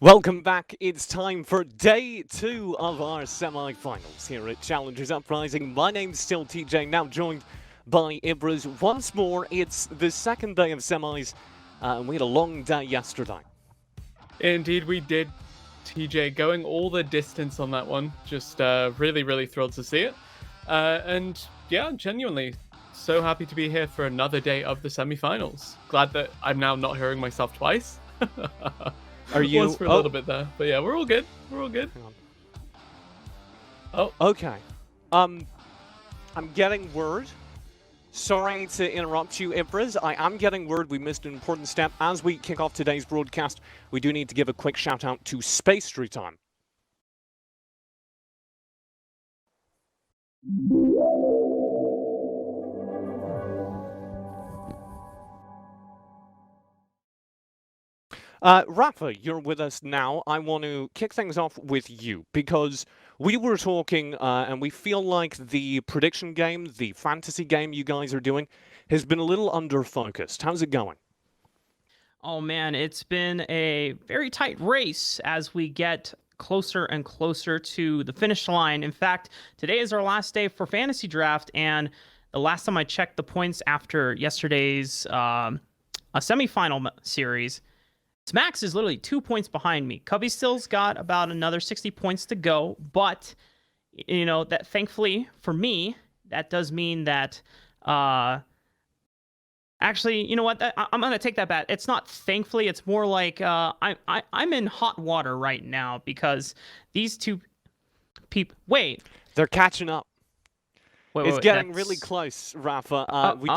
Welcome back. It's time for day 2 of our semi-finals here at Challengers Uprising. My name's still TJ, now joined by Ibras. Once more, it's the second day of semis, and we had a long day yesterday. Indeed, we did, TJ, going all the distance on that one. Just really thrilled to see it. And yeah, genuinely so happy to be here for another day of the semi-finals. Glad that I'm now not hearing myself twice. Are you? Was for a little bit there, but yeah, we're all good. We're all good. Oh, okay. I'm getting word. Sorry to interrupt you, Ibras. I am getting word we missed an important step. As we kick off today's broadcast, we do need to give a quick shout out to Space Street Time. Rafa, you're with us now. I want to kick things off with you because we were talking and we feel like the prediction game, the fantasy game you guys are doing, has been a little under-focused. How's it going? Oh man, it's been a very tight race as we get closer and closer to the finish line. In fact, today is our last day for fantasy draft, and the last time I checked the points after yesterday's a semifinal series, Max is literally 2 points behind me. Cubby still's got about another 60 points to go, but you know that thankfully for me, that does mean that actually, you know what? I'm gonna take that back. It's not thankfully. It's more like I'm in hot water right now because these two people. Wait, they're catching up. It's getting really close, Rafa. We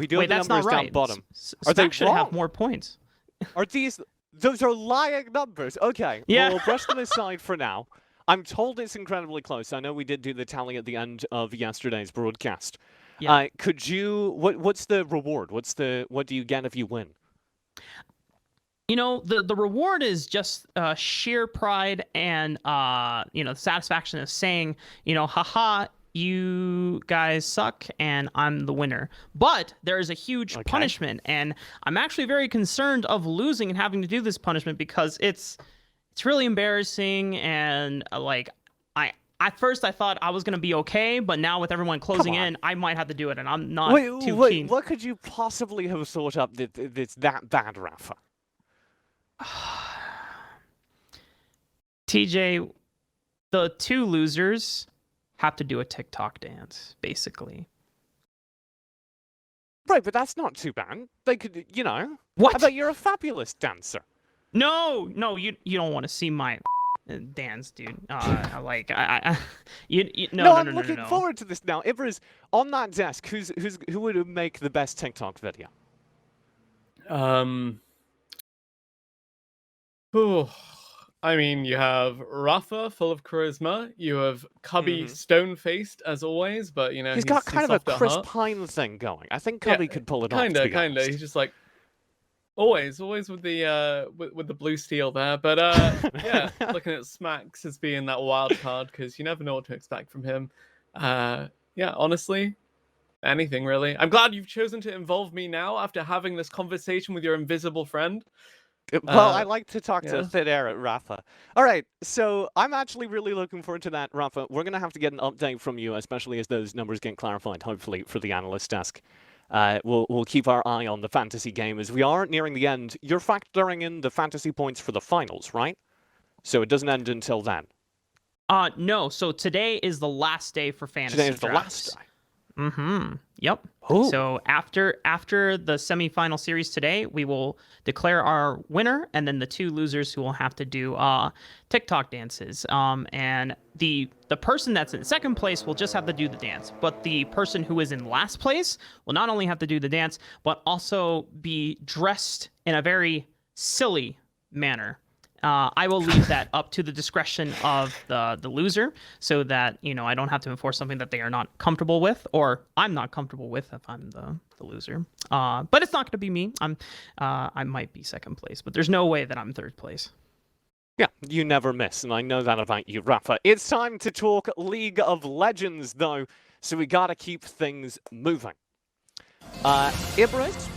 do have the numbers down bottom. Are they should have more points? Are those are lying numbers? Okay, yeah. We'll brush them aside for now. I'm told it's incredibly close. I know we did do the tally at the end of yesterday's broadcast. Yeah. Could you? What's the reward? What do you get if you win? You know, the reward is just sheer pride and you know, the satisfaction of saying, you know, haha, you guys suck and I'm the winner. But there is a huge punishment, and I'm actually very concerned of losing and having to do this punishment because it's really embarrassing, and like at first I thought I was gonna be okay, but now with everyone closing in, I might have to do it, and I'm not too keen. What could you possibly have thought up that's that bad, Rafa? TJ, the two losers have to do a TikTok dance, basically. Right, but that's not too bad. They could, you know. What? I bet you're a fabulous dancer. No, you don't want to see my dance, dude. No, I'm looking forward to this now. Ibras, on that desk, who would make the best TikTok video? I mean, you have Rafa, full of charisma. You have Cubby, stone-faced as always, but you know he's got kind of a Chris Pine thing going. I think Cubby could pull it off. Kinda. He's just like always with the with the blue steel there. But yeah, looking at Smax as being that wild card because you never know what to expect from him. Yeah, honestly, anything really. I'm glad you've chosen to involve me now after having this conversation with your invisible friend. Well, I like to talk to thin air at Rafa. All right, so I'm actually really looking forward to that, Rafa. We're going to have to get an update from you, especially as those numbers get clarified, hopefully, for the analyst desk. We'll keep our eye on the fantasy game as we are nearing the end. You're factoring in the fantasy points for the finals, right? So it doesn't end until then. No. So today is the last day for fantasy drafts. Today is the last day. Yep. Ooh. So after the semifinal series today, we will declare our winner, and then the two losers who will have to do TikTok dances. And the person that's in second place will just have to do the dance, but the person who is in last place will not only have to do the dance, but also be dressed in a very silly manner. I will leave that up to the discretion of the loser, so that you know I don't have to enforce something that they are not comfortable with, or I'm not comfortable with if I'm the loser. But it's not going to be me. I might be second place, but there's no way that I'm third place. Yeah, you never miss, and I know that about you, Rafa. It's time to talk League of Legends, though, so we got to keep things moving. Ibras,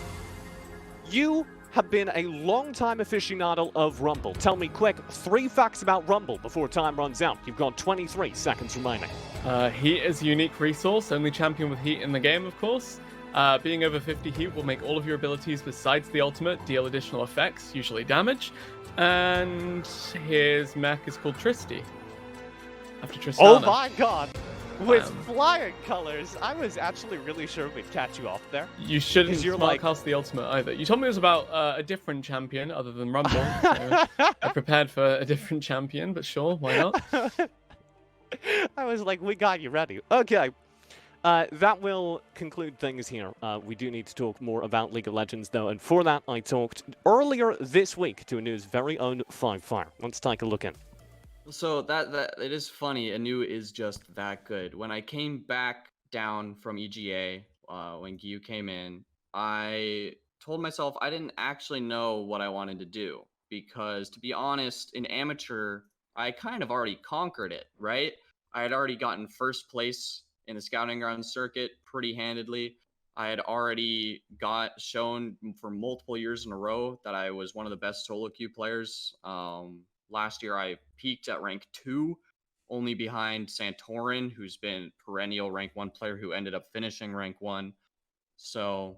you have been a long-time aficionado of Rumble. Tell me quick 3 facts about Rumble before time runs out. You've got 23 seconds remaining. Heat is a unique resource, only champion with heat in the game, of course. Being over 50 heat will make all of your abilities besides the ultimate deal additional effects, usually damage. And his mech is called Tristy. After Tristana. Oh my god! With flying colors, I was actually really sure we'd catch you off there. You shouldn't smartcast the ultimate either. You told me it was about a different champion other than Rumble. So I prepared for a different champion, but sure, why not? I was like, we got you ready. Okay. That will conclude things here. We do need to talk more about League of Legends, though, and for that, I talked earlier this week to ANEW's very own FrostFire. Let's take a look in. So that it is funny. ANEW is just that good. When I came back down from EGA, when Gyu came in, I told myself I didn't actually know what I wanted to do because, to be honest, in amateur, I kind of already conquered it, right? I had already gotten first place in the scouting ground circuit pretty handedly. I had already shown for multiple years in a row that I was one of the best solo queue players. Last year, I peaked at rank 2, only behind Santorin, who's been perennial rank 1 player who ended up finishing rank 1. So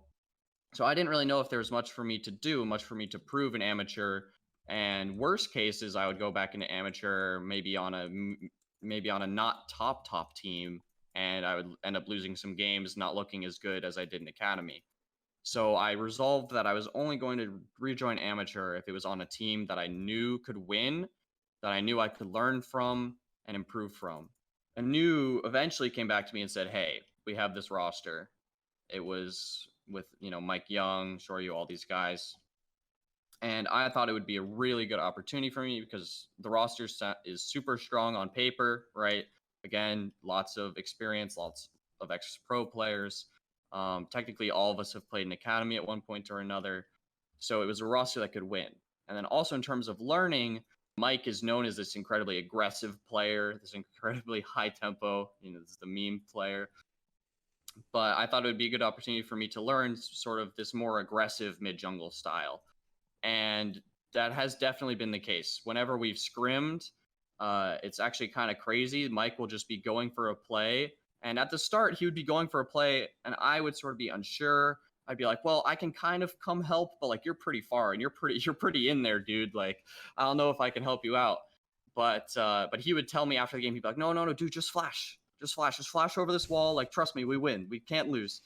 I didn't really know if there was much for me to do, much for me to prove in amateur. And worst cases, I would go back into amateur, maybe on a not top team, and I would end up losing some games, not looking as good as I did in academy. So I resolved that I was only going to rejoin amateur if it was on a team that I knew could win, that I knew I could learn from and improve from. ANEW eventually came back to me and said, hey, we have this roster. It was with, Mike Young, Shoryu, all these guys. And I thought it would be a really good opportunity for me because the roster set is super strong on paper, right? Again, lots of experience, lots of ex-pro players. Technically, all of us have played in academy at one point or another. So it was a roster that could win. And then also in terms of learning, Mike is known as this incredibly aggressive player, this incredibly high tempo, this is the meme player. But I thought it would be a good opportunity for me to learn sort of this more aggressive mid-jungle style. And that has definitely been the case. Whenever we've scrimmed, it's actually kind of crazy. Mike will just be going for a play. And at the start, he would be going for a play, and I would sort of be unsure. I'd be like, well, I can kind of come help, but you're pretty far, and you're pretty in there, dude. I don't know if I can help you out. But he would tell me after the game, he'd be like, no, dude, just flash over this wall. Trust me, we win. We can't lose.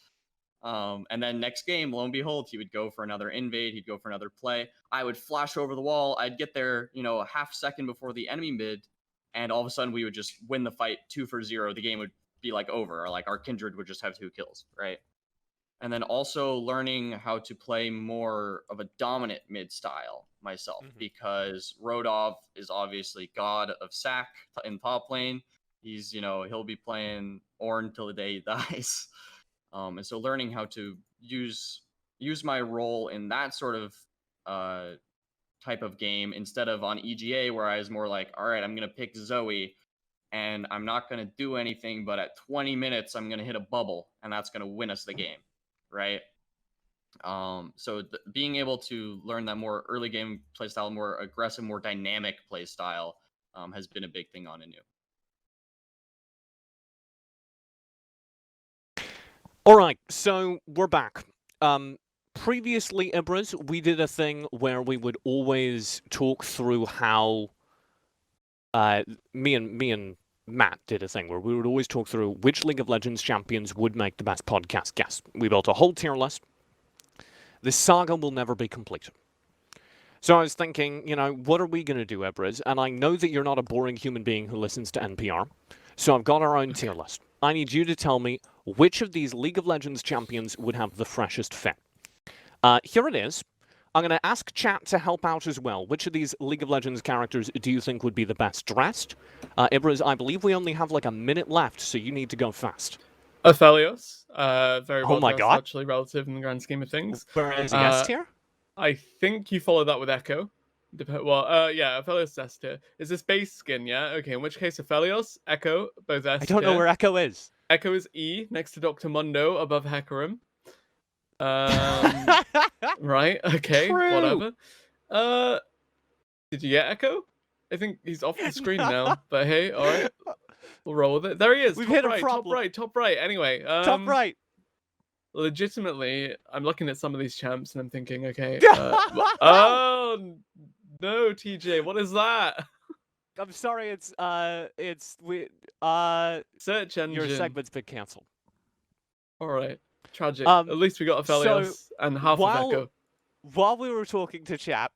And then next game, lo and behold, he would go for another invade. He'd go for another play. I would flash over the wall. I'd get there, a half second before the enemy mid, and all of a sudden we would just win the fight 2-0. The game would be over, or our Kindred would just have 2 kills, right? And then also learning how to play more of a dominant mid style myself, because Rodov is obviously god of sack in top lane. He's, he'll be playing Ornn till the day he dies. And so learning how to use my role in that sort of type of game instead of on EGA, where I was more all right, I'm going to pick Zoe and I'm not going to do anything, but at 20 minutes, I'm going to hit a bubble and that's going to win us the game, right? So being able to learn that more early game play style, more aggressive, more dynamic play style has been a big thing on ANEW. All right, so we're back. Previously, Ibras, we did a thing where we would always talk through how me and Matt did a thing where we would always talk through which League of Legends champions would make the best podcast guest. We built a whole tier list. This saga will never be complete. So I was thinking, what are we going to do, Ibras? And I know that you're not a boring human being who listens to NPR, so I've got our own tier list. I need you to tell me which of these League of Legends champions would have the freshest fit. Here it is. I'm going to ask chat to help out as well. Which of these League of Legends characters do you think would be the best dressed? Ibras, I believe we only have a minute left, so you need to go fast. Aphelios, very well my dressed, God. actually, relative in the grand scheme of things. Where is he S tier? I think you follow that with Echo. Yeah, Aphelios S tier. Is this base skin, yeah? Okay, in which case Aphelios, Echo, both S tier. I don't know where Echo is. Echo is E, next to Dr. Mundo, above Hecarim. Right. Okay. True. Whatever. Did you get Echo? I think he's off the screen now. But hey, all right. We'll roll with it. There he is. We've Top hit a right, problem. top right. Anyway, Top right. legitimately, I'm looking at some of these champs and I'm thinking, okay, oh no, TJ, what is that? I'm sorry, it's Search engine. your segment's been cancelled. All right, tragic. At least we got Aphelios and half of Echo. While we were talking to chat,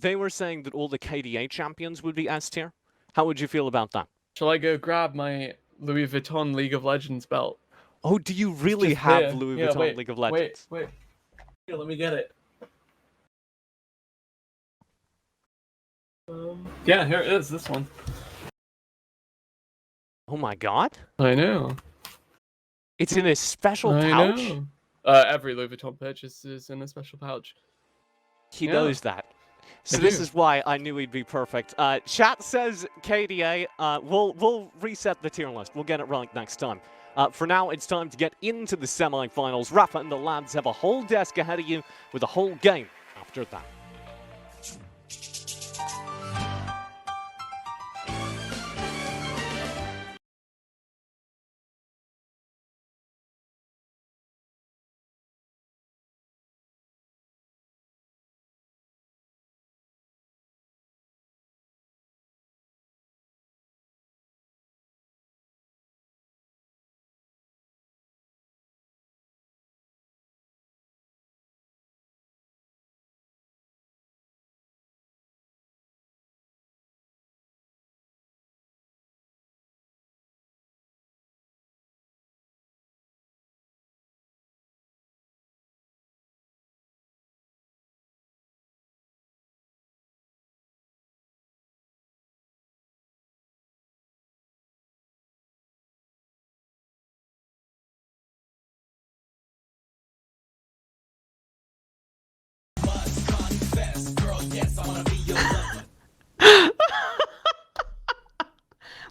they were saying that all the KDA champions would be S tier. How would you feel about that? Shall I go grab my Louis Vuitton League of Legends belt? Oh, do you really have Louis Vuitton League of Legends? Wait. Here, let me get it. Yeah, here it is, this one. Oh my god. I know. It's in a special I pouch? know. Every Louis Vuitton purchase is in a special pouch. He knows that. So this is why I knew he'd be perfect. Chat says KDA. We'll reset the tier list. We'll get it right next time. For now, it's time to get into the semifinals. Rafa and the lads have a whole desk ahead of you with a whole game after that.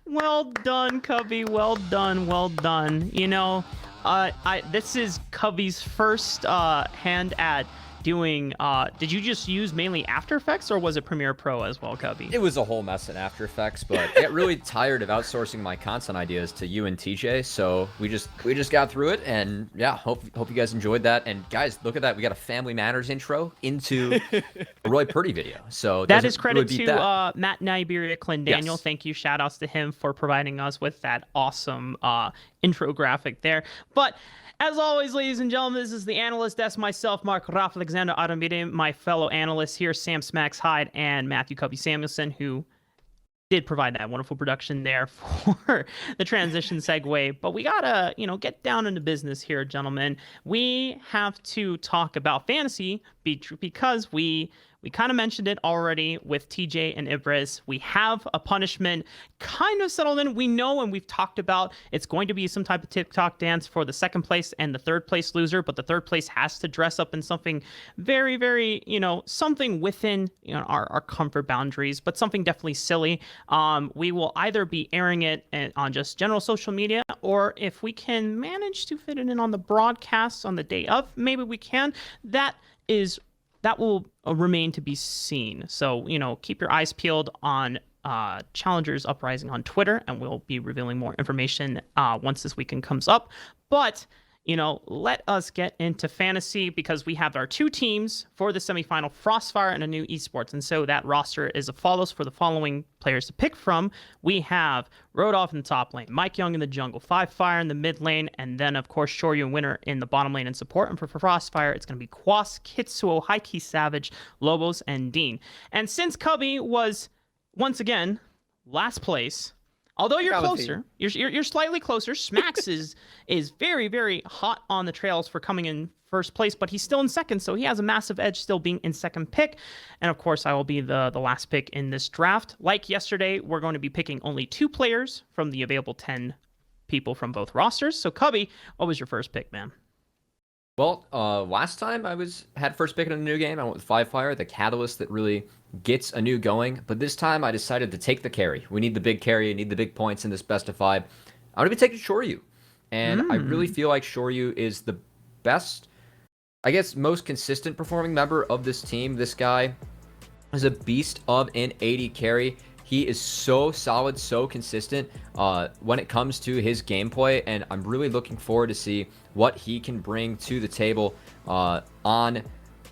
Well done, Cubby. Well done. Well done. You know, this is Cubby's first hand at doing. Did you just use mainly After Effects, or was it Premiere Pro as well, Cubby? It was a whole mess in After Effects, but I got really tired of outsourcing my content ideas to you and TJ, so we just got through it, and yeah, hope you guys enjoyed that. And guys, look at that, we got a Family Matters intro into a Roy Purdy video. So that is credit really to Matt Niberia, Clint Daniel. Yes. Thank you. Shout outs to him for providing us with that awesome intro graphic there. But as always, ladies and gentlemen, this is the Analyst Desk. Myself, Mark Rafa Alexander Aramide, my fellow analysts here, Sam Smacks Hyde and Matthew Cubby Samuelson, who did provide that wonderful production there for the transition segue. But we gotta, get down into business here, gentlemen. We have to talk about fantasy because we kind of mentioned it already with TJ and Ibris. We have a punishment kind of settled in. We know, and we've talked about, it's going to be some type of TikTok dance for the second place and the third place loser, but the third place has to dress up in something very, very, something within our comfort boundaries, but something definitely silly. We will either be airing it on just general social media, or if we can manage to fit it in on the broadcast on the day of, maybe we can. That will remain to be seen. So, keep your eyes peeled on Challengers Uprising on Twitter, and we'll be revealing more information once this weekend comes up. But, let us get into fantasy, because we have our two teams for the semifinal, FrostFire and ANEW Esports. And so that roster is as follows for the following players to pick from. We have Rodolph in the top lane, Mike Young in the jungle, FrostFire in the mid lane, and then, of course, Shoryu and Winner in the bottom lane and support. And for FrostFire, it's going to be Quas, Kitsuo, Haiki Savage, Lobos, and Dean. And since Cubby was, once again, last place, although you're closer, you're slightly closer. Smacks is very, very hot on the trails for coming in first place, but he's still in second, so he has a massive edge still being in second pick. And of course, I will be the last pick in this draft. Like yesterday, we're going to be picking only 2 players from the available 10 people from both rosters. So Cubby, what was your first pick, man? Well, last time I had first pick in a new game. I went with FrostFire, the catalyst that really gets ANEW going. But this time I decided to take the carry. We need the big carry. We need the big points in this best of 5. I'm going to be taking Shoryu. And I really feel like Shoryu is the best I guess, most consistent performing member of this team. This guy is a beast of an AD carry. He is so solid, so consistent when it comes to his gameplay, and I'm really looking forward to see what he can bring to the table on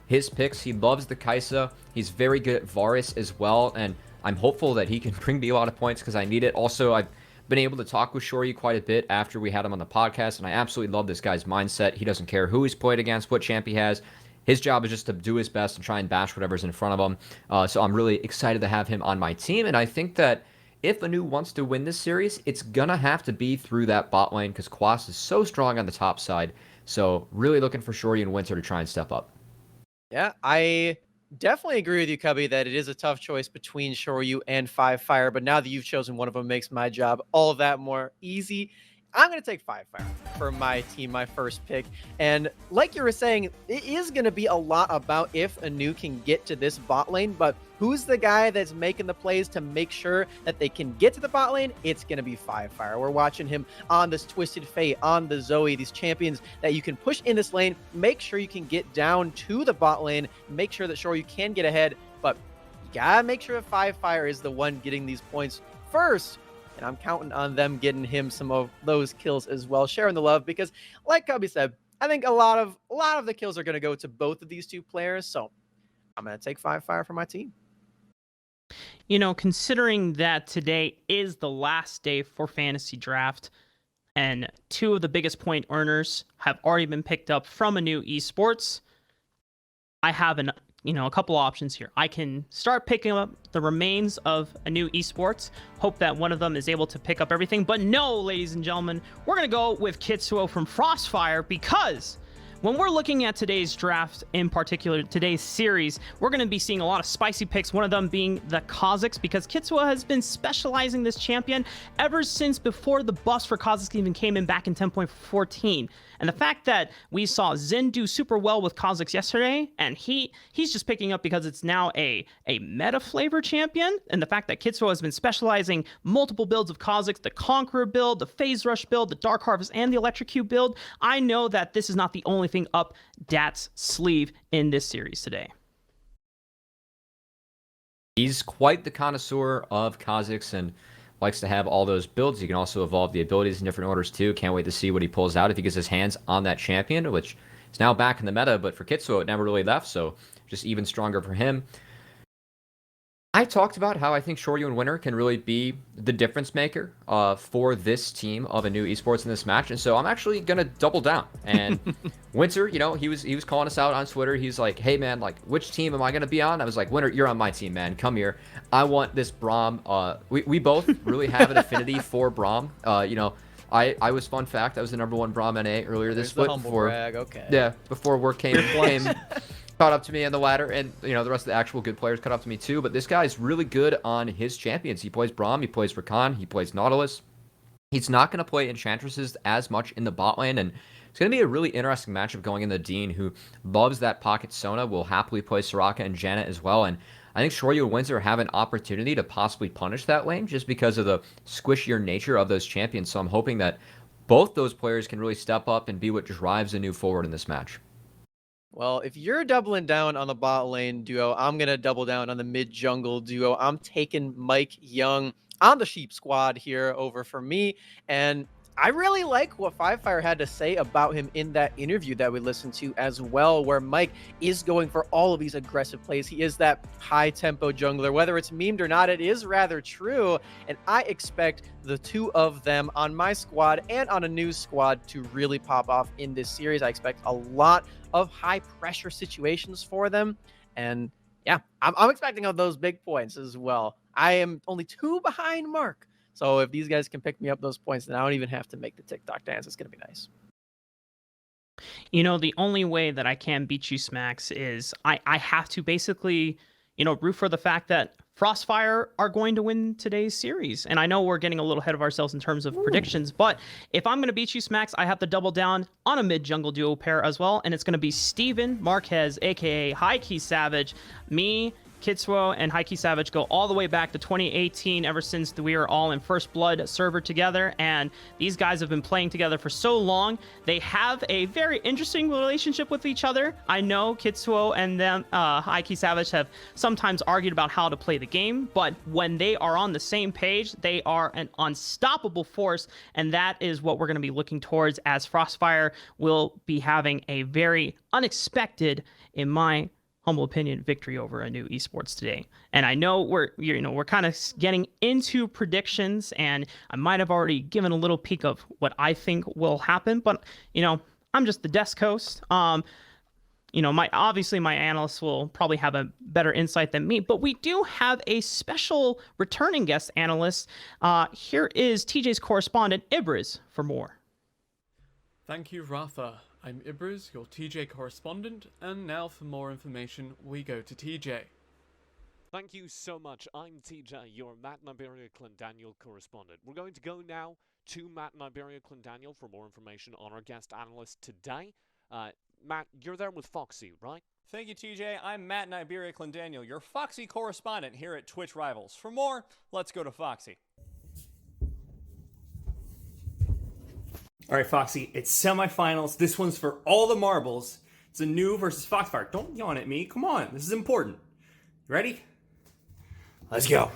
his picks. He loves the Kaisa. He's very good at Varus as well, and I'm hopeful that he can bring me a lot of points because I need it. Also, I've been able to talk with Shoryu quite a bit after we had him on the podcast, and I absolutely love this guy's mindset. He doesn't care who he's played against, what champ he has. His job is just to do his best and try and bash whatever's in front of him. So I'm really excited to have him on my team. And I think that if ANEW wants to win this series, it's going to have to be through that bot lane because Quas is so strong on the top side. So really looking for Shorty and Winter to try and step up. Yeah, I definitely agree with you, Cubby, that it is a tough choice between Shoryu and FrostFire. But now that you've chosen one of them, makes my job all of that more easy. I'm going to take FrostFire for my team, my first pick. And like you were saying, it is going to be a lot about if ANEW can get to this bot lane, but who's the guy that's making the plays to make sure that they can get to the bot lane? It's going to be FrostFire. We're watching him on this Twisted Fate, on the Zoe, these champions that you can push in this lane, make sure you can get down to the bot lane, make sure that you can get ahead, but you got to make sure that FrostFire is the one getting these points first. And I'm counting on them getting him some of those kills as well, sharing the love, because like Cubby said, I think a lot of the kills are going to go to both of these two players. So I'm going to take FrostFire for my team. You know, considering that today is the last day for fantasy draft, and two of the biggest point earners have already been picked up from ANEW Esports, I have a couple options here. I can start picking up the remains of ANEW Esports, hope that one of them is able to pick up everything. But no, ladies and gentlemen, we're going to go with Kitsuo from FrostFire, because when we're looking at today's draft, in particular today's series, we're going to be seeing a lot of spicy picks, one of them being the Kha'Zix, because Kitsuo has been specializing this champion ever since before the buffs for Kha'Zix even came in back in 10.14. And the fact that we saw Zen do super well with Kha'Zix yesterday, and he's just picking up because it's now a meta flavor champion, and the fact that Kitsuo has been specializing multiple builds of Kha'Zix, the Conqueror build, the Phase Rush build, the Dark Harvest, and the Electrocute build, I know that this is not the only thing up Dat's sleeve in this series today. He's quite the connoisseur of Kha'Zix and likes to have all those builds. He can also evolve the abilities in different orders too. Can't wait to see what he pulls out if he gets his hands on that champion, which is now back in the meta, but for Kitsuo it never really left, so just even stronger for him. I talked about how I think Shoryu and Winter can really be the difference maker for this team of ANEW Esports in this match, and so I'm actually gonna double down. And Winter, he was calling us out on Twitter. He's like, "Hey man, like, which team am I gonna be on?" I was like, "Winter, you're on my team, man. Come here. I want this Braum." We both really have an affinity for Braum. I was, fun fact, I was the #1 Braum NA earlier this split before. Okay. Yeah, before work came caught up to me on the ladder, and the rest of the actual good players caught up to me too. But this guy's really good on his champions. He plays Braum, he plays Rakan, he plays Nautilus. He's not going to play Enchantresses as much in the bot lane, and it's going to be a really interesting matchup going into Dean, who loves that pocket Sona, will happily play Soraka and Janet as well. And I think Shoryu and Windsor have an opportunity to possibly punish that lane just because of the squishier nature of those champions. So I'm hoping that both those players can really step up and be what drives ANEW forward in this match. Well, if you're doubling down on the bot lane duo, I'm going to double down on the mid jungle duo. I'm taking Mike Young on the Sheep squad here over for me. And I really like what FrostFire had to say about him in that interview that we listened to as well, where Mike is going for all of these aggressive plays. He is that high tempo jungler. Whether it's memed or not, it is rather true. And I expect the two of them on my squad and on ANEW's squad to really pop off in this series. I expect a lot of high pressure situations for them. And yeah, I'm expecting those big points as well. I am only 2 behind Mark. So if these guys can pick me up those points, then I don't even have to make the TikTok dance. It's going to be nice. The only way that I can beat you, Smacks, is I have to basically, root for the fact that FrostFire are going to win today's series. And I know we're getting a little ahead of ourselves in terms of predictions, but if I'm going to beat you, Smacks, I have to double down on a mid-jungle duo pair as well. And it's going to be Steven Marquez, a.k.a. High Key Savage, me, Kitsuo and Heike Savage go all the way back to 2018, ever since we were all in First Blood server together, and these guys have been playing together for so long. They have a very interesting relationship with each other. I know Kitsuo and them, Heike Savage, have sometimes argued about how to play the game, but when they are on the same page, they are an unstoppable force, and that is what we're going to be looking towards, as FrostFire will be having a very unexpected, in my humble opinion, victory over ANEW Esports today. And I know we're kind of getting into predictions, and I might have already given a little peek of what I think will happen, but I'm just the desk host. My analysts will probably have a better insight than me, but we do have a special returning guest analyst. Here is TJ's correspondent, Ibris, for more. Thank you, Rafa. I'm Ibris, your TJ correspondent, and now for more information, we go to TJ. Thank you so much. I'm TJ, your Matt Niberia Clendaniel correspondent. We're going to go now to Matt Niberia Clendaniel for more information on our guest analyst today. Matt, you're there with Foxy, right? Thank you, TJ. I'm Matt Niberia Clendaniel, your Foxy correspondent here at Twitch Rivals. For more, let's go to Foxy. All right, Foxy, it's semifinals. This one's for all the marbles. It's ANEW versus FrostFire. Don't yawn at me. Come on, this is important. You ready? Let's go.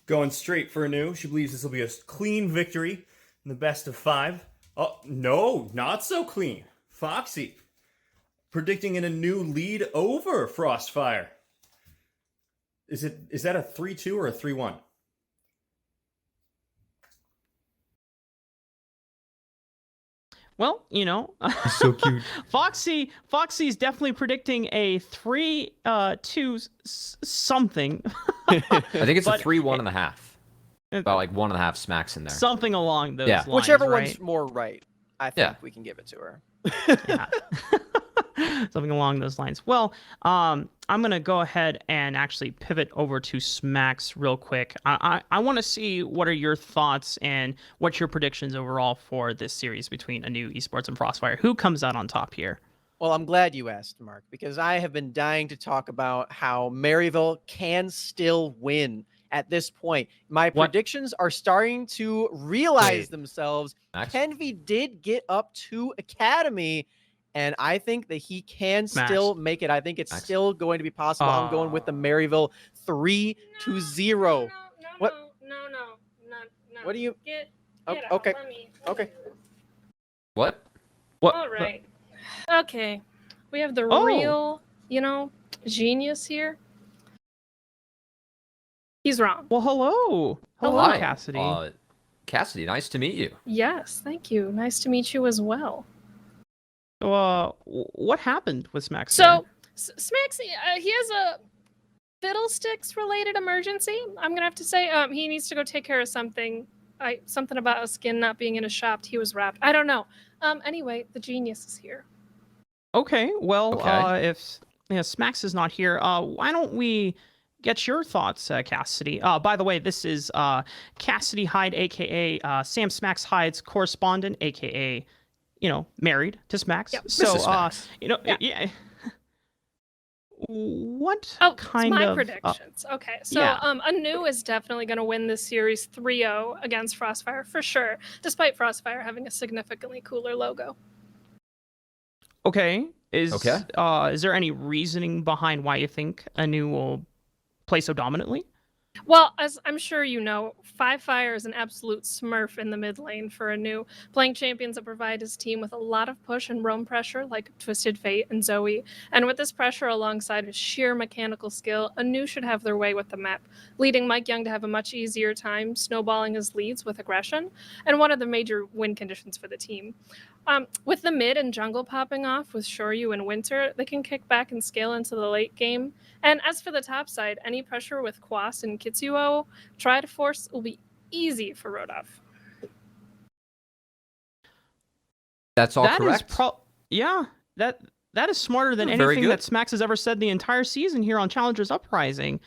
Going straight for ANEW. She believes this will be a clean victory in the best of 5. Oh, no, not so clean. Foxy predicting an ANEW lead over FrostFire. Is that a 3-2 or a 3-1? Well, So cute. Foxy's definitely predicting a 3-2 something. I think it's a 3-1.5. About like 1.5 smacks in there. Something along those lines. Whichever right? one's more right, I think we can give it to her. Yeah. Something along those lines. Well, I'm going to go ahead and actually pivot over to Smacks real quick. I want to see what are your thoughts and what's your predictions overall for this series between ANEW Esports and FrostFire. Who comes out on top here? Well, I'm glad you asked, Mark, because I have been dying to talk about how Maryville can still win at this point. My predictions are starting to realize themselves. Kenvi did get up to Academy, and I think that he can still make it. I think it's still going to be possible. I'm going with the Maryville 3-0. No. What do you? Get okay. Let me. Okay. What? All right. Okay. We have the real, genius here. He's wrong. Well, hello. Hi. Cassidy. Cassidy, nice to meet you. Yes, thank you. Nice to meet you as well. So, what happened with Smacks? So, Smacks, he has a fiddlesticks-related emergency. I'm gonna have to say, he needs to go take care of something. Something about a skin not being in a shop. He was wrapped. I don't know. Anyway, the genius is here. Okay. Well, if Smacks is not here, why don't we get your thoughts, Cassidy? By the way, this is Cassidy Hyde, aka Sam Smacks Hyde's correspondent, aka married to Smacks. Yep. So, Smacks. yeah. What kind of... my predictions. Okay, so ANEW is definitely going to win this series 3-0 against FrostFire for sure, despite FrostFire having a significantly cooler logo. Okay. Is there any reasoning behind why you think ANEW will play so dominantly? Well, as I'm sure you know, FrostFire is an absolute smurf in the mid lane for ANEW, playing champions that provide his team with a lot of push and roam pressure, like Twisted Fate and Zoe. And with this pressure alongside his sheer mechanical skill, ANEW should have their way with the map, leading Mike Young to have a much easier time snowballing his leads with aggression, and one of the major win conditions for the team. With the mid and jungle popping off with Shoryu and Winter, they can kick back and scale into the late game. And as for the top side, any pressure with Quas and Kitsuo try to force will be easy for Rodolph. That's all correct. That is smarter than anything that Smacks has ever said the entire season here on Challengers Uprising.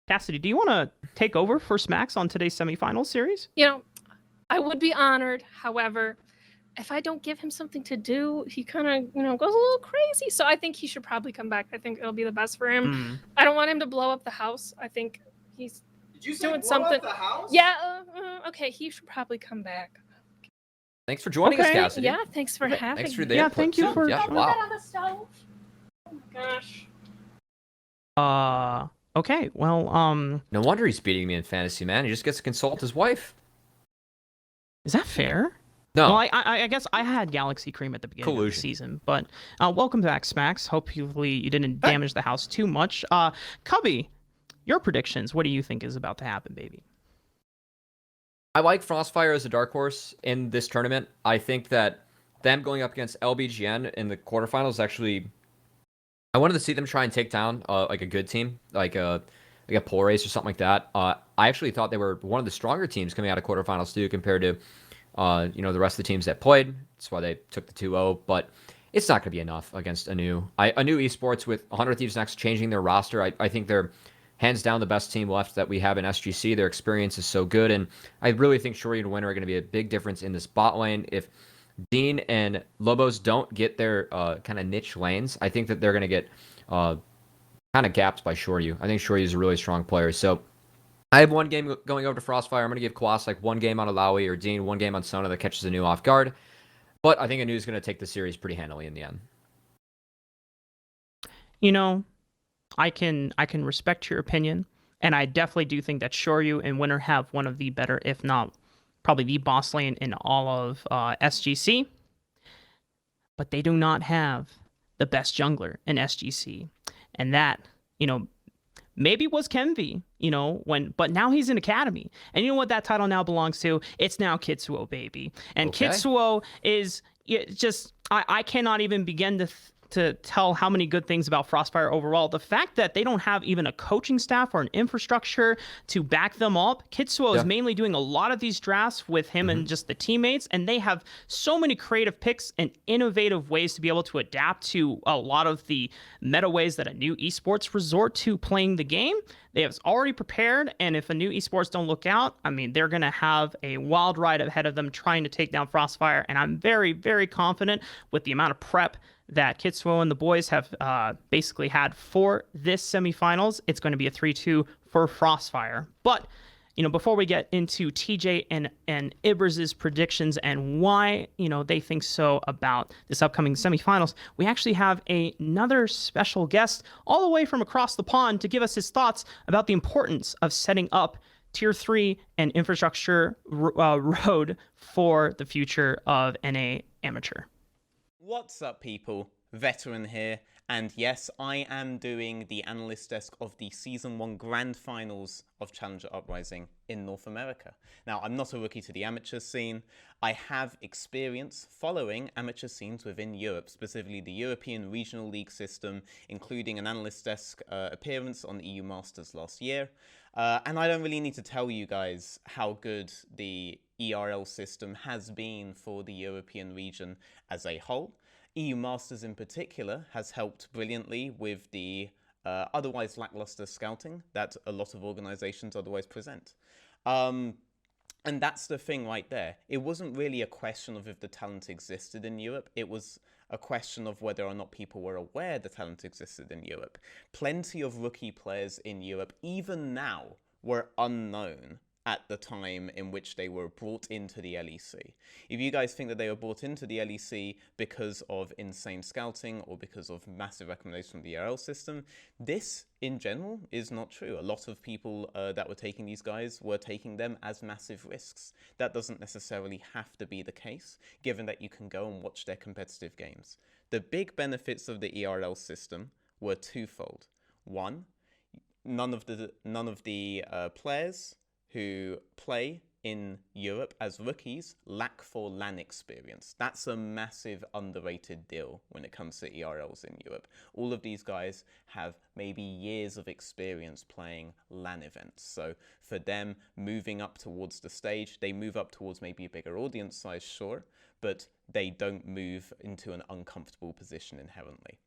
Cassidy, do you want to take over for Smacks on today's semifinal series? I would be honored. However, if I don't give him something to do, he kind of, goes a little crazy. So I think he should probably come back. I think it'll be the best for him. I don't want him to blow up the house. I think he's doing something. the house? Yeah. Okay. He should probably come back. Thanks for joining us, Cassidy. Yeah. Thanks for having Thanks for me. the Yeah, input, thank you too. for Yeah, Put that wow. on the stove. Oh my gosh. Okay. Well, No wonder he's beating me in fantasy, man. He just gets to consult his wife. is that fair? No. Well, I guess I had Galaxy Cream at the beginning of the Collusion. season, but welcome back, Smacks. Hopefully you didn't damage the house too much. Cubby, your predictions. What do you think is about to happen, baby? I like FrostFire as a dark horse in this tournament. I think that them going up against LBGN in the quarterfinals actually, I wanted to see them try and take down like a good team, like a pole race or something like that. I actually thought they were one of the stronger teams coming out of quarterfinals too, compared to the rest of the teams that played. That's why they took the 2-0, but it's not going to be enough against ANEW. ANEW Esports with 100 Thieves Next changing their roster. I think they're hands down the best team left that we have in SGC. Their experience is so good, and I really think Shoryu and Winner are going to be a big difference in this bot lane. If Dean and Lobos don't get their kind of niche lanes, I think that they're going to get kind of gapped by Shoryu. I think Shoryu is a really strong player. So I have one game going over to FrostFire. I'm going to give Kwas like one game on Alawi, or Dean one game on Sona that catches ANEW off guard. But I think ANEW is going to take the series pretty handily in the end. I can respect your opinion, and I definitely do think that Shoryu and Winner have one of the better, if not probably the boss lane in all of SGC. But they do not have the best jungler in SGC, and that maybe was Kenvi, but now he's in Academy. And you know what that title now belongs to? It's now Kitsuo, baby. And Okay. Kitsuo is just, I cannot even begin to tell how many good things about FrostFire overall. The fact that they don't have even a coaching staff or an infrastructure to back them up. Kitsuo is mainly doing a lot of these drafts with him and just the teammates, and they have so many creative picks and innovative ways to be able to adapt to a lot of the meta ways that ANEW Esports resort to playing the game. They have already prepared, and if ANEW Esports don't look out, they're going to have a wild ride ahead of them trying to take down FrostFire, and I'm very, very confident with the amount of prep that Kitsuo and the boys have basically had for this semifinals. It's going to be a 3-2 for FrostFire. But, before we get into TJ and Ibraz's predictions and why, they think so about this upcoming semifinals, we actually have another special guest all the way from across the pond to give us his thoughts about the importance of setting up Tier 3 and infrastructure road for the future of NA Amateur. What's up, people? Veteran here, and yes, I am doing the analyst desk of the Season 1 Grand Finals of Challenger Uprising in North America. Now, I'm not a rookie to the amateur scene. I have experience following amateur scenes within Europe, specifically the European Regional League system, including an analyst desk appearance on EU Masters last year. And I don't really need to tell you guys how good the ERL system has been for the European region as a whole. EU Masters in particular has helped brilliantly with the otherwise lackluster scouting that a lot of organizations otherwise present. And that's the thing right there. It wasn't really a question of if the talent existed in Europe. It was a question of whether or not people were aware the talent existed in Europe. Plenty of rookie players in Europe, even now, were unknown at the time in which they were brought into the LEC. If you guys think that they were brought into the LEC because of insane scouting or because of massive recommendations from the ERL system, this in general is not true. A lot of people that were taking these guys were taking them as massive risks. That doesn't necessarily have to be the case, given that you can go and watch their competitive games. The big benefits of the ERL system were twofold. One, none of the players who play in Europe as rookies lack for LAN experience. That's a massive underrated deal when it comes to ERLs in Europe. All of these guys have maybe years of experience playing LAN events. So for them, moving up towards the stage, they move up towards maybe a bigger audience size, sure, but they don't move into an uncomfortable position inherently.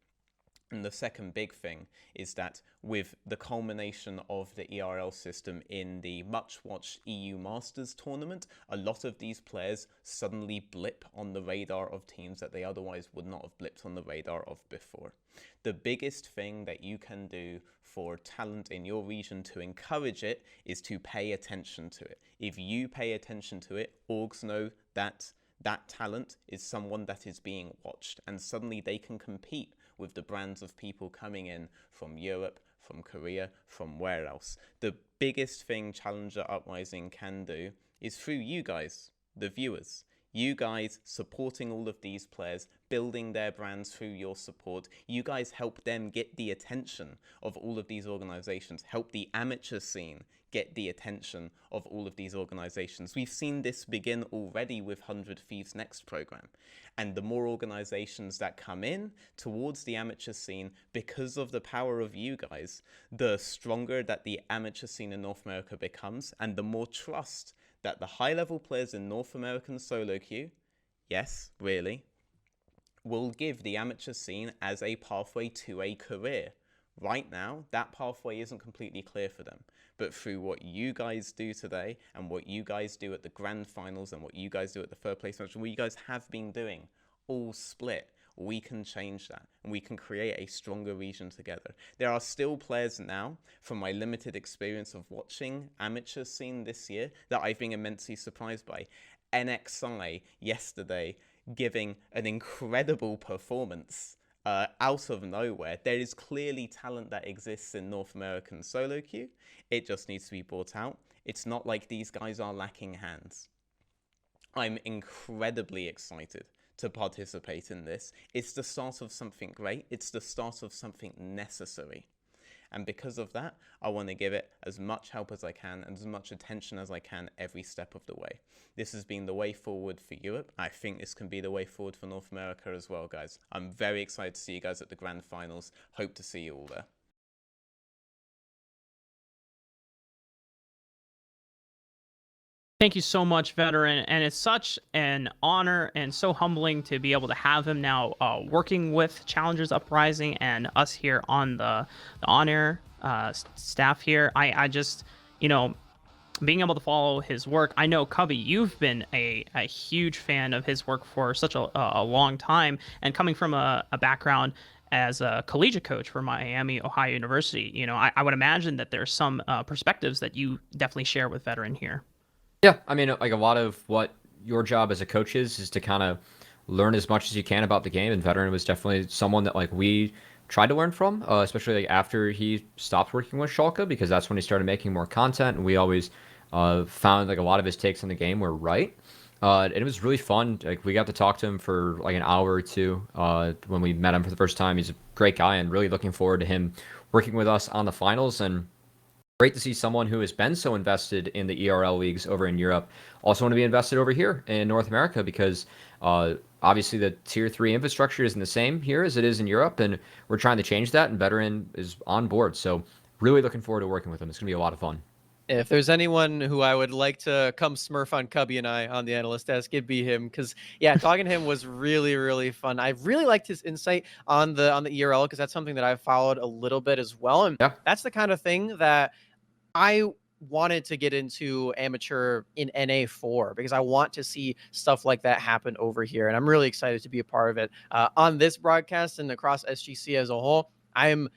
And the second big thing is that with the culmination of the ERL system in the much-watched EU Masters tournament, a lot of these players suddenly blip on the radar of teams that they otherwise would not have blipped on the radar of before. The biggest thing that you can do for talent in your region to encourage it is to pay attention to it. If you pay attention to it, orgs know that that talent is someone that is being watched, and suddenly they can compete with the brands of people coming in from Europe, from Korea, from where else. The biggest thing Challenger Uprising can do is through you guys, the viewers. You guys supporting all of these players, building their brands through your support. You guys help them get the attention of all of these organizations, help the amateur scene get the attention of all of these organizations. We've seen this begin already with 100 Thieves Next program. And the more organizations that come in towards the amateur scene, because of the power of you guys, the stronger that the amateur scene in North America becomes, and the more trust that the high-level players in North American solo queue, yes, really, will give the amateur scene as a pathway to a career. Right now, that pathway isn't completely clear for them. But through what you guys do today, and what you guys do at the grand finals, and what you guys do at the third place match, and what you guys have been doing, all split, we can change that, and we can create a stronger region together. There are still players now, from my limited experience of watching amateur scene this year, that I've been immensely surprised by. NXI yesterday giving an incredible performance out of nowhere. There is clearly talent that exists in North American solo queue. It just needs to be brought out. It's not like these guys are lacking hands. I'm incredibly excited to participate in this. It's the start of something great. It's the start of something necessary. And because of that, I want to give it as much help as I can and as much attention as I can every step of the way. This has been the way forward for Europe. I think this can be the way forward for North America as well, guys. I'm very excited to see you guys at the grand finals. Hope to see you all there. Thank you so much, Veteran. And it's such an honor and so humbling to be able to have him now working with Challengers Uprising and us here on the on-air staff here. I just, you know, being able to follow his work. I know, Cubby, you've been a huge fan of his work for such a long time. And coming from a background as a collegiate coach for Miami, Ohio University, you know, I would imagine that there's some perspectives that you definitely share with Veteran here. Yeah, I mean, like a lot of what your job as a coach is to kind of learn as much as you can about the game. And Veteran was definitely someone that like we tried to learn from, especially like after he stopped working with Schalke, because that's when he started making more content. And we always found like a lot of his takes on the game were right. And it was really fun. Like we got to talk to him for like an hour or two when we met him for the first time. He's a great guy, and really looking forward to him working with us on the finals. And great to see someone who has been so invested in the ERL leagues over in Europe also want to be invested over here in North America, because obviously the tier 3 infrastructure isn't the same here as it is in Europe, and we're trying to change that, and Veteran is on board. So really looking forward to working with him. It's going to be a lot of fun. If there's anyone who I would like to come smurf on Cubby and I on the analyst desk, it'd be him. Because yeah, talking to him was really, really fun. I really liked his insight on the ERL, because that's something that I've followed a little bit as well. And yeah, that's the kind of thing that I wanted to get into amateur in NA4, because I want to see stuff like that happen over here. And I'm really excited to be a part of it on this broadcast and across SGC as a whole. I'm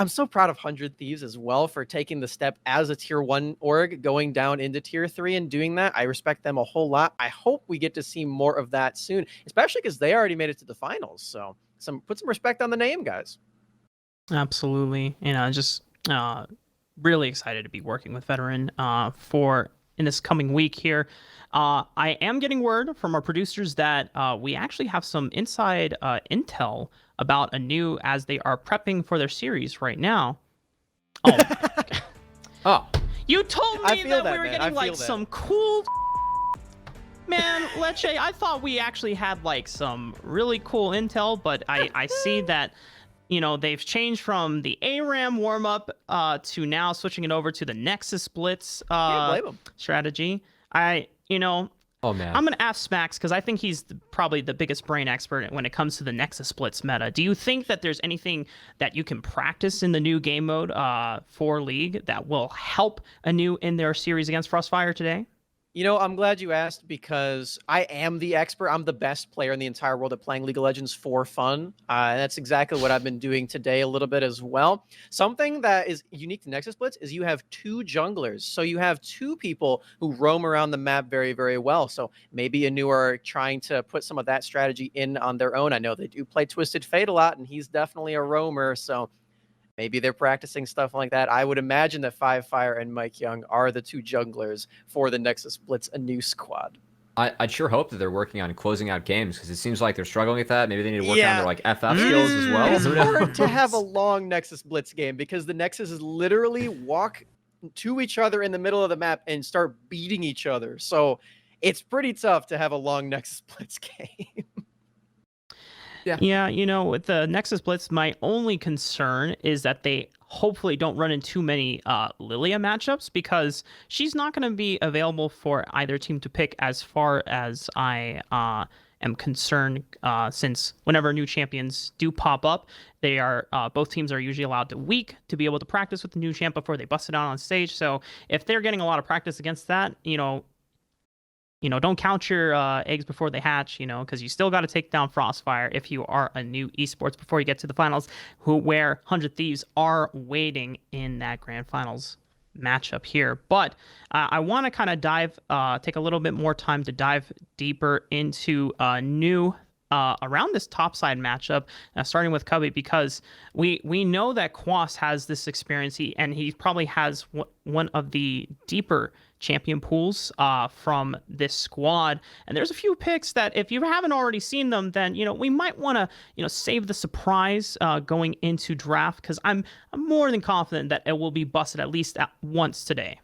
so proud of 100 Thieves as well for taking the step as a tier 1 org, going down into tier 3 and doing that. I respect them a whole lot. I hope we get to see more of that soon, especially because they already made it to the finals. So put some respect on the name, guys. Absolutely. You know, just really excited to be working with Veteran in this coming week here. I am getting word from our producers that we actually have some inside intel about ANEW as they are prepping for their series right now. Oh, oh, you told me that we were man. getting like some cool. Man, Leche, I thought we actually had like some really cool intel, but I see that, you know, they've changed from the ARAM warm-up to now switching it over to the Nexus Blitz strategy. You know, Oh, man. I'm going to ask Smacks because I think he's probably the biggest brain expert when it comes to the Nexus Splits meta. Do you think that there's anything that you can practice in the new game mode for League that will help ANEW in their series against FrostFire today? You know, I'm glad you asked because I am the expert. I'm the best player in the entire world at playing League of Legends for fun. And that's exactly what I've been doing today a little bit as well. Something that is unique to Nexus Blitz is you have 2 junglers. So you have 2 people who roam around the map very, very well. So maybe ANEW are trying to put some of that strategy in on their own. I know they do play Twisted Fate a lot, and he's definitely a roamer. So maybe they're practicing stuff like that. I would imagine that FrostFire and Mike Young are the 2 junglers for the Nexus Blitz ANEW squad. I'd sure hope that they're working on closing out games because it seems like they're struggling with that. Maybe they need to work on their like FF skills as well. It's hard to have a long Nexus Blitz game because the Nexus is literally walk to each other in the middle of the map and start beating each other. So it's pretty tough to have a long Nexus Blitz game. Yeah, you know, with the Nexus Blitz, my only concern is that they hopefully don't run into too many Lilia matchups because she's not going to be available for either team to pick as far as I am concerned since whenever new champions do pop up, they are both teams are usually allowed a week to be able to practice with the new champ before they bust it out on stage. So if they're getting a lot of practice against that, don't count your eggs before they hatch, because you still got to take down FrostFire if you are ANEW Esports before you get to the finals, where 100 Thieves are waiting in that grand finals matchup here. But I want to kind of take a little bit more time to dive deeper into ANEW around this topside matchup, starting with Cubby, because we know that Quas has this experience, and he probably has one of the deeper champion pools from this squad. And there's a few picks that if you haven't already seen them, then we might want to save the surprise going into draft, because I'm more than confident that it will be busted at least once today.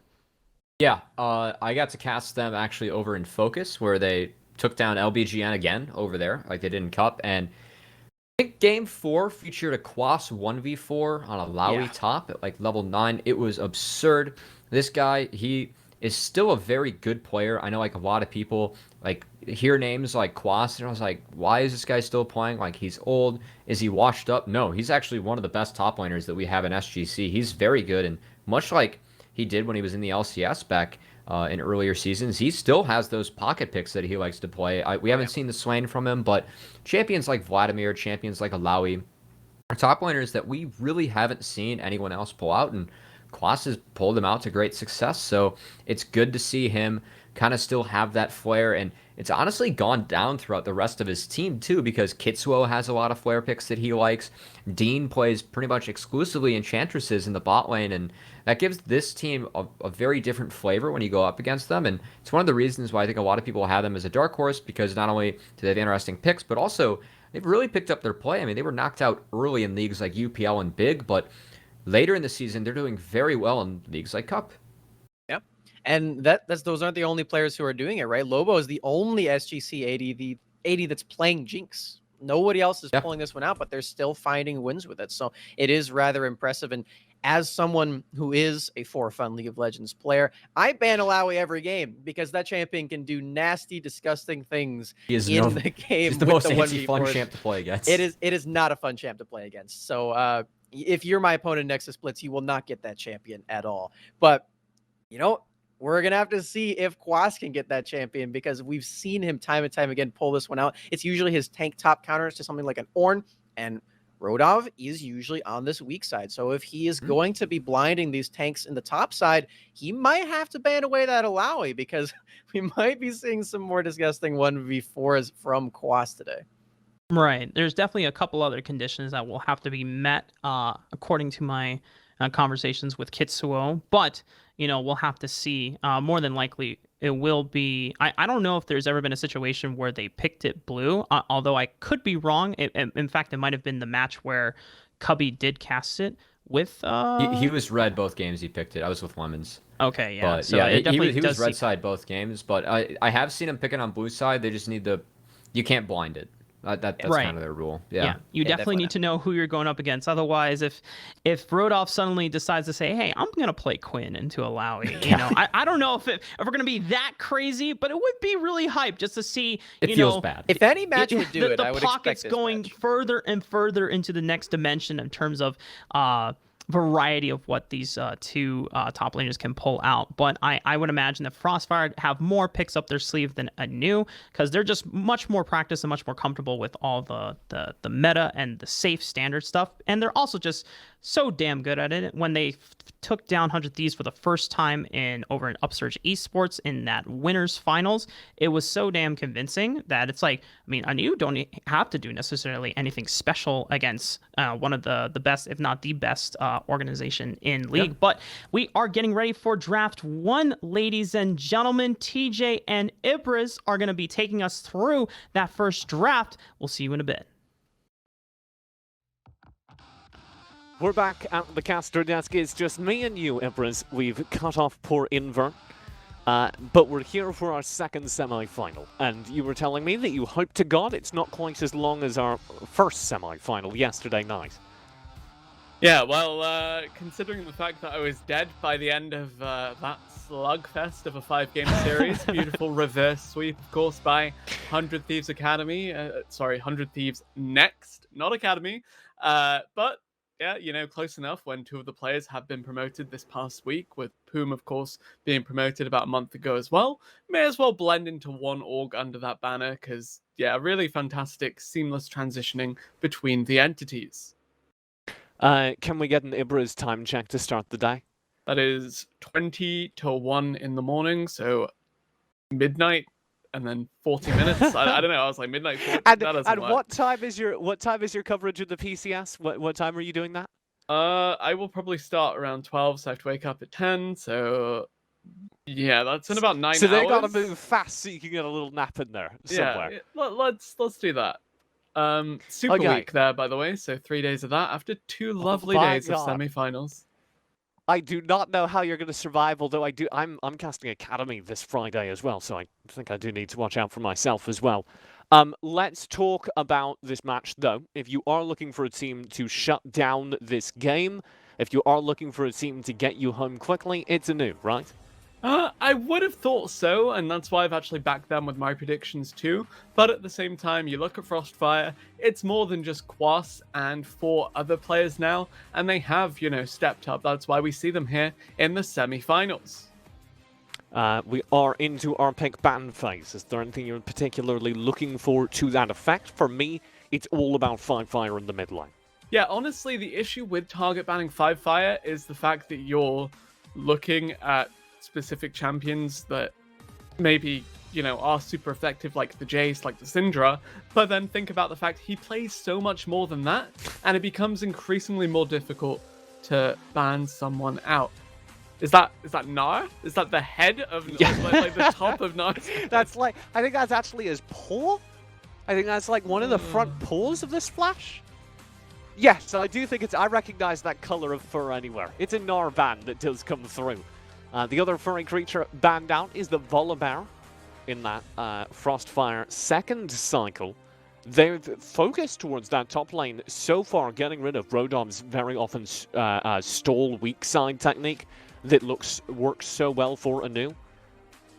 Yeah, I got to cast them actually over in Focus, where they took down LBGN again over there, like they did in Cup. And I think Game 4 featured a Quas 1v4 on a Lowy top at like level 9. It was absurd. This guy, he is still a very good player. I know like a lot of people like hear names like Quas, and I was like, why is this guy still playing? Like, he's old. Is he washed up? No, he's actually one of the best top laners that we have in SGC. He's very good, and much like he did when he was in the LCS back in earlier seasons, he still has those pocket picks that he likes to play. We haven't seen the Swain from him, but champions like Vladimir, champions like Alawi are top laners that we really haven't seen anyone else pull out, and Quas has pulled him out to great success. So it's good to see him kind of still have that flair, and it's honestly gone down throughout the rest of his team too, because Kitsuo has a lot of flare picks that he likes. Dean plays pretty much exclusively Enchantresses in the bot lane, and that gives this team a very different flavor when you go up against them. And it's one of the reasons why I think a lot of people have them as a dark horse, because not only do they have interesting picks, but also they've really picked up their play. I mean, they were knocked out early in leagues like UPL and Big, but later in the season, they're doing very well in leagues like Cup. Yeah, and those aren't the only players who are doing it, right? Lobo is the only SGC 80 that's playing Jinx. Nobody else is pulling this one out, but they're still finding wins with it. So it is rather impressive. And as someone who is a for-fun League of Legends player, I ban Alawi every game because that champion can do nasty, disgusting things the game. He's the most anti-fun champ to play against. It is not a fun champ to play against. So if you're my opponent Nexus Blitz, you will not get that champion at all. But, we're going to have to see if Quas can get that champion, because we've seen him time and time again pull this one out. It's usually his tank top counters to something like an Ornn, and Rodov is usually on this weak side. So if he is going to be blinding these tanks in the top side, he might have to ban away that Alawi, because we might be seeing some more disgusting 1v4s from Quas today. Right. There's definitely a couple other conditions that will have to be met according to my conversations with Kitsuo. But, we'll have to see. More than likely, it will be... I don't know if there's ever been a situation where they picked it blue, although I could be wrong. In fact, it might have been the match where Cubby did cast it with... He was red both games he picked it. I was with Lemons. Okay, yeah. But, so yeah, it definitely he was red side both games, but I have seen him picking on blue side. They just need you can't blind it. That's Right. kind of their rule. Yeah. You definitely need not. to know who you're going up against. Otherwise, if Rodolph suddenly decides to say, "Hey, I'm gonna play Quinn into Alawi," you know, I don't know if we're gonna be that crazy, but it would be really hype just to see. It you feels know, bad. If any match would do it, the I would pockets expect this going match. further and further into the next dimension in terms of variety of what these two top laners can pull out. But I would imagine that FrostFire have more picks up their sleeve than ANEW, because they're just much more practiced and much more comfortable with all the meta and the safe standard stuff. And they're also just so damn good at it. When they took down 100 Thieves for the first time over in Upsurge Esports in that winners finals, it was so damn convincing that it's like, I mean, ANEW don't have to do necessarily anything special against one of the best, if not the best organization in league. But we are getting ready for draft 1, ladies and gentlemen. TJ and Ibris are going to be taking us through that first draft. We'll see you in a bit. We're back at the caster desk. It's just me and you, Empress. We've cut off poor Invert. But we're here for our second semi-final. And you were telling me that you hope to God it's not quite as long as our first semi-final yesterday night. Yeah, well, considering the fact that I was dead by the end of that slugfest of a 5-game series, beautiful reverse sweep, of course, by 100 Thieves Academy. 100 Thieves Next, not Academy. But yeah, you know, close enough when 2 of the players have been promoted this past week, with Poom, of course, being promoted about a month ago as well. May as well blend into one org under that banner, because, yeah, really fantastic, seamless transitioning between the entities. Can we get an Ibris time check to start the day? That is 20 to 1 in the morning, so midnight and then 40 minutes. I don't know. I was like midnight. 40, And, that doesn't and work. what time is your coverage of the PCS? What time are you doing that? I will probably start around 12, so I have to wake up at 10. So yeah, that's in about 9 hours. So they gotta move fast so you can get a little nap in there somewhere. Yeah, let's do that. Super week there, by the way. So 3 days of that after 2 lovely days of semifinals. I do not know how you're going to survive, although I'm casting Academy this Friday as well, so I think I do need to watch out for myself as well. Let's talk about this match, though. If you are looking for a team to shut down this game, if you are looking for a team to get you home quickly, it's ANEW, right? I would have thought so, and that's why I've actually backed them with my predictions too. But at the same time, you look at FrostFire, it's more than just Quas and 4 other players now, and they have, you know, stepped up. That's why we see them here in the semi-finals. We are into our pick ban phase. Is there anything you're particularly looking for to that effect? For me, it's all about FrostFire in the mid lane. Yeah, honestly, the issue with target banning FrostFire is the fact that you're looking at specific champions that maybe, you know, are super effective, like the Jace, like the Syndra, but then think about the fact he plays so much more than that, and it becomes increasingly more difficult to ban someone out. Is that Gnar? Is that the head of like the top of Gnar's head? That's like, I think that's actually his paw. I think that's like one of the front paws of this Flash. Yes, I do think I recognize that color of fur anywhere. It's a Gnar ban that does come through. The other furry creature banned out is the Volibear in that FrostFire second cycle. They've focused towards that top lane so far, getting rid of Rodom's very often stall weak side technique that works so well for ANEW.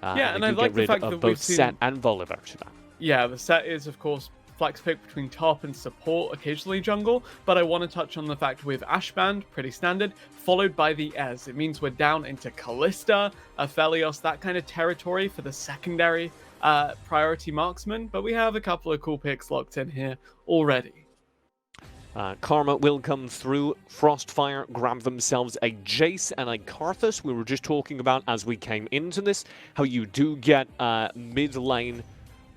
Yeah, and I like the fact that both we've seen Set and Volibear to that. Yeah, the Set is, of course, flex pick between top and support, occasionally jungle, but I want to touch on the fact with Ashband, pretty standard, followed by the Ez. It means we're down into Callista, Aphelios, that kind of territory for the secondary priority marksman, but we have a couple of cool picks locked in here already. Karma will come through. FrostFire grab themselves a Jace and a Karthus. We were just talking about as we came into this, how you do get mid lane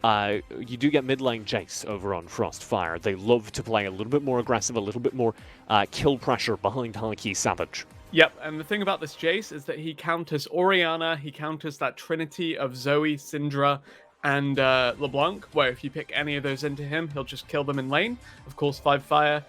Jace over on FrostFire. They love to play a little bit more aggressive, a little bit more kill pressure behind Haki Savage. Yep, and the thing about this Jace is that he counters Orianna, he counters that trinity of Zoe, Syndra, and LeBlanc, where if you pick any of those into him, he'll just kill them in lane. Of course, FrostFire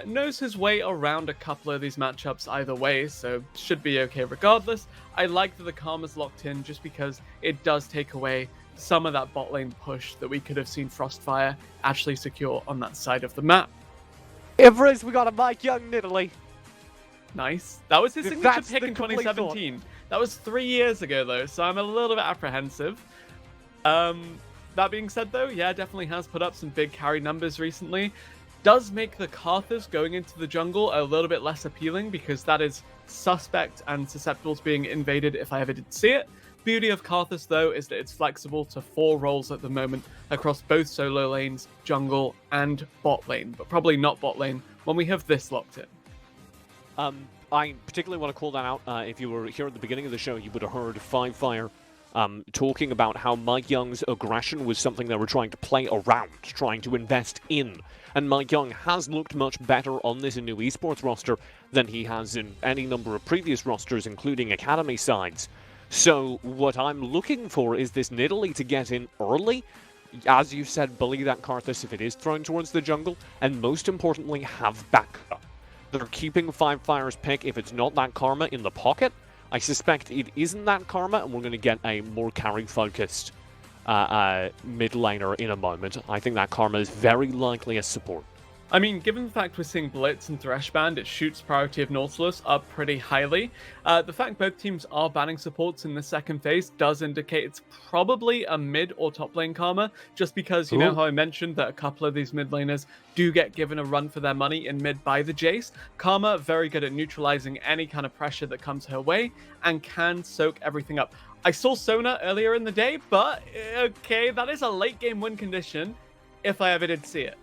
knows his way around a couple of these matchups either way, so should be okay regardless. I like that the Karma's locked in just because it does take away some of that bot lane push that we could have seen FrostFire actually secure on that side of the map. Ivers, we got a Mike Young Nidalee. Nice. That was his signature That's pick the in complete 2017. That was 3 years ago, though, so I'm a little bit apprehensive. That being said, though, yeah, definitely has put up some big carry numbers recently. Does make the Karthus going into the jungle a little bit less appealing because that is suspect and susceptible to being invaded if I ever did see it. Beauty of Karthus, though, is that it's flexible to 4 roles at the moment across both solo lanes, jungle, and bot lane, but probably not bot lane when we have this locked in. I particularly want to call that out. If you were here at the beginning of the show, you would have heard FrostFire talking about how Mike Young's aggression was something they were trying to play around, trying to invest in. And Mike Young has looked much better on this ANEW Esports roster than he has in any number of previous rosters, including Academy sides. So what I'm looking for is this Nidalee to get in early, as you said, bully that Karthus if it is thrown towards the jungle, and most importantly, have backup. They're keeping FrostFire's pick if it's not that Karma in the pocket. I suspect it isn't that Karma, and we're going to get a more carry-focused mid laner in a moment. I think that Karma is very likely a support. I mean, given the fact we're seeing Blitz and Threshband, it shoots priority of Nautilus up pretty highly. The fact both teams are banning supports in the second phase does indicate it's probably a mid or top lane Karma, just because you know how I mentioned that a couple of these mid laners do get given a run for their money in mid by the Jace. Karma, very good at neutralizing any kind of pressure that comes her way and can soak everything up. I saw Sona earlier in the day, but okay, that is a late game win condition if I ever did see it.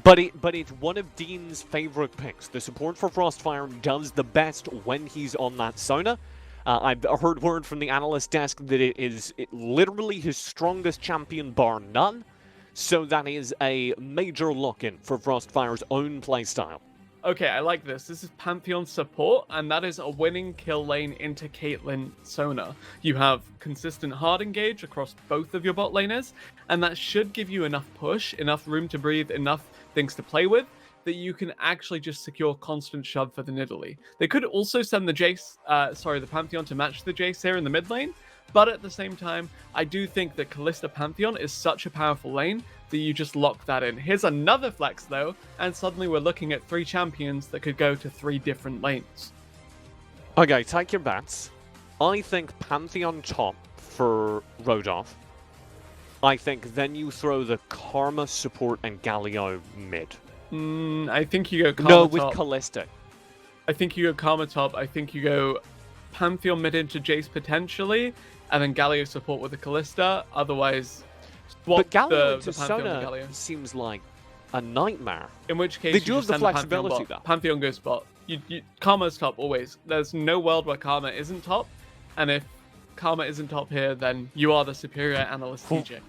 But it's one of Dean's favorite picks. The support for FrostFire does the best when he's on that Sona. I've heard word from the analyst desk that it is literally his strongest champion bar none. So that is a major lock-in for FrostFire's own playstyle. Okay, I like this. This is Pantheon support, and that is a winning kill lane into Caitlyn Sona. You have consistent hard engage across both of your bot laners, and that should give you enough push, enough room to breathe, enough things to play with, that you can actually just secure constant shove for the Nidalee. They could also send the the Pantheon to match the Jace here in the mid lane, but at the same time, I do think that Kalista Pantheon is such a powerful lane that you just lock that in. Here's another flex though, and suddenly we're looking at 3 champions that could go to 3 different lanes. Okay, take your bets. I think Pantheon top for Rodolph. I think then you throw the Karma support and Galio mid. I think you go Karma No, top. with Kalista. I think you go Karma top. I think you go Pantheon mid into Jace potentially, and then Galio support with the Kalista. Otherwise, swap But Galio the to Pantheon Sona with Galio. seems like a nightmare. In which case, They you do have just the send Pantheon flexibility, bot. though. Pantheon goes bot. Karma's top always. There's no world where Karma isn't top, and if Karma isn't top here, then you are the superior analyst, TJ.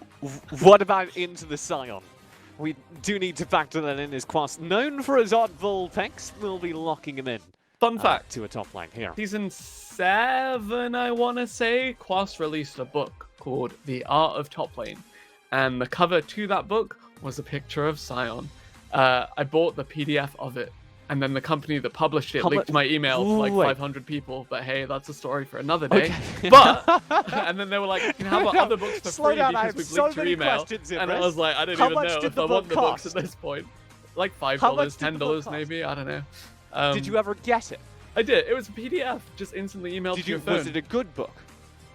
What about into the Scion? We do need to factor that in as Quas, known for his oddball picks, we'll be locking him in. Fun fact. To a top lane here. Season 7, I want to say, Quas released a book called The Art of Top Lane. And the cover to that book was a picture of Scion. I bought the PDF of it. And then the company that published it leaked my email to like 500 people. But hey, that's a story for another day. Okay. But, and then they were like, you can have our other books for Slow free down, because we've leaked your email. And I was like, I don't even know if I want the books at this point. Like $5, $10 maybe, I don't know. Did you ever get it? I did. It was a PDF, just instantly emailed to your phone. Was it a good book?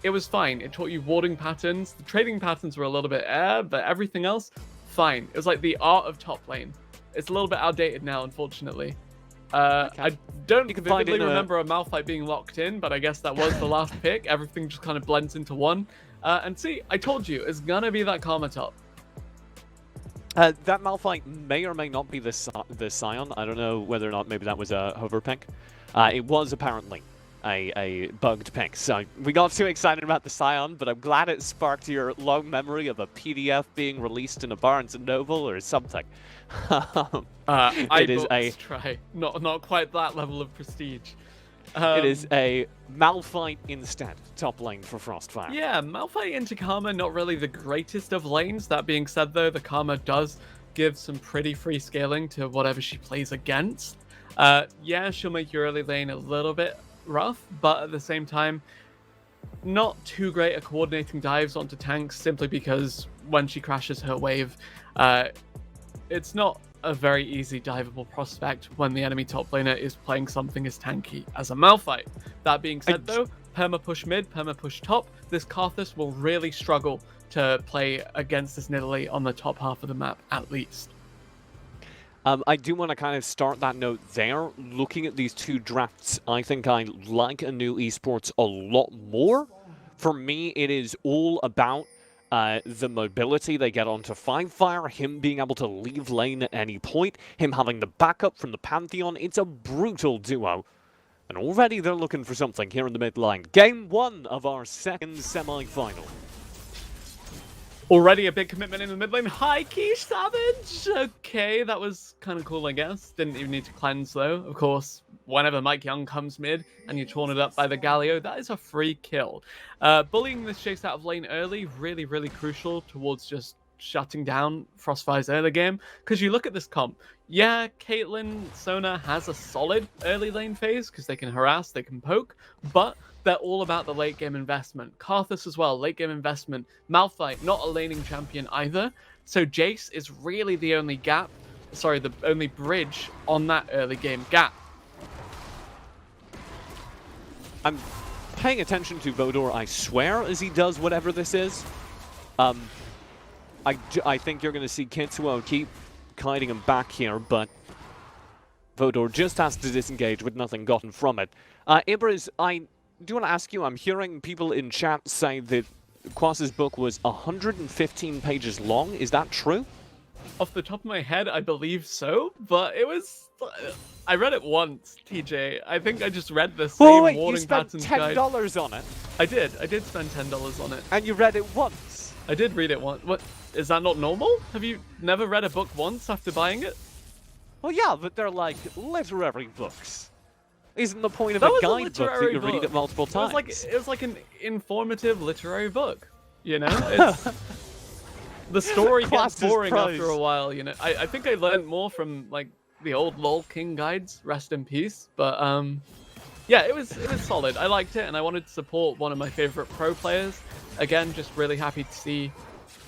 It was fine. It taught you warding patterns. The trading patterns were a little bit but everything else, fine. It was like the art of top lane. It's a little bit outdated now, unfortunately. I don't vividly remember a Malphite being locked in, but I guess that was the last pick. Everything just kind of blends into one. And see, I told you, it's gonna be that Karma top. That Malphite may or may not be the Scion. I don't know whether or not maybe that was a hover pick. It was apparently a bugged pick. So we got too excited about the Scion, but I'm glad it sparked your long memory of a PDF being released in a Barnes & Noble or something. It is a try. Not quite that level of prestige. It is a Malphite instead, top lane for FrostFire. Yeah, Malphite into Karma, not really the greatest of lanes. That being said, though, the Karma does give some pretty free scaling to whatever she plays against. Yeah, she'll make your early lane a little bit rough, but at the same time, not too great at coordinating dives onto tanks, simply because when she crashes her wave, it's not a very easy diveable prospect when the enemy top laner is playing something as tanky as a Malphite. That being said, though, perma push mid, perma push top, this Karthus will really struggle to play against this Nidalee on the top half of the map, at least. I do want to kind of start that note there. Looking at these two drafts, I think I like ANEW Esports a lot more. For me, it is all about the mobility they get onto FrostFire, him being able to leave lane at any point, him having the backup from the Pantheon. It's a brutal duo. And already they're looking for something here in the mid lane. Game 1 of our second semi-final. Already a big commitment in the mid lane. High key Savage! Okay, that was kind of cool, I guess. Didn't even need to cleanse, though. Of course, whenever Mike Young comes mid and you're torn it up by the Galio, that is a free kill. Bullying this chase out of lane early, really, really crucial towards just shutting down FrostFire's early game. Because you look at this comp, yeah, Caitlyn, Sona has a solid early lane phase because they can harass, they can poke, but they're all about the late game investment. Karthus as well, late game investment. Malphite, not a laning champion either. So Jace is really the only the only bridge on that early game gap. I'm paying attention to Vodor, I swear, as he does whatever this is. I think you're going to see Kitsuo keep kiting him back here, but Vodor just has to disengage with nothing gotten from it. Ibris, I do want to ask you, I'm hearing people in chat say that Quas's book was 115 pages long. Is that true? Off the top of my head, I believe so, but it was... I read it once, TJ. I think I just read the same warning patterns guide. You spent $10 on it? I did spend $10 on it. And you read it once? I did read it once. What, is that not normal? Have you never read a book once after buying it? Well, yeah, but they're like literary books. Isn't the point of a guidebook that you read it multiple times? It was like an informative literary book, you know? It's, the story gets boring after a while, you know? I think I learned more from, like, the old LOL King guides, rest in peace, but, yeah, it was solid. I liked it, and I wanted to support one of my favorite pro players. Again, just really happy to see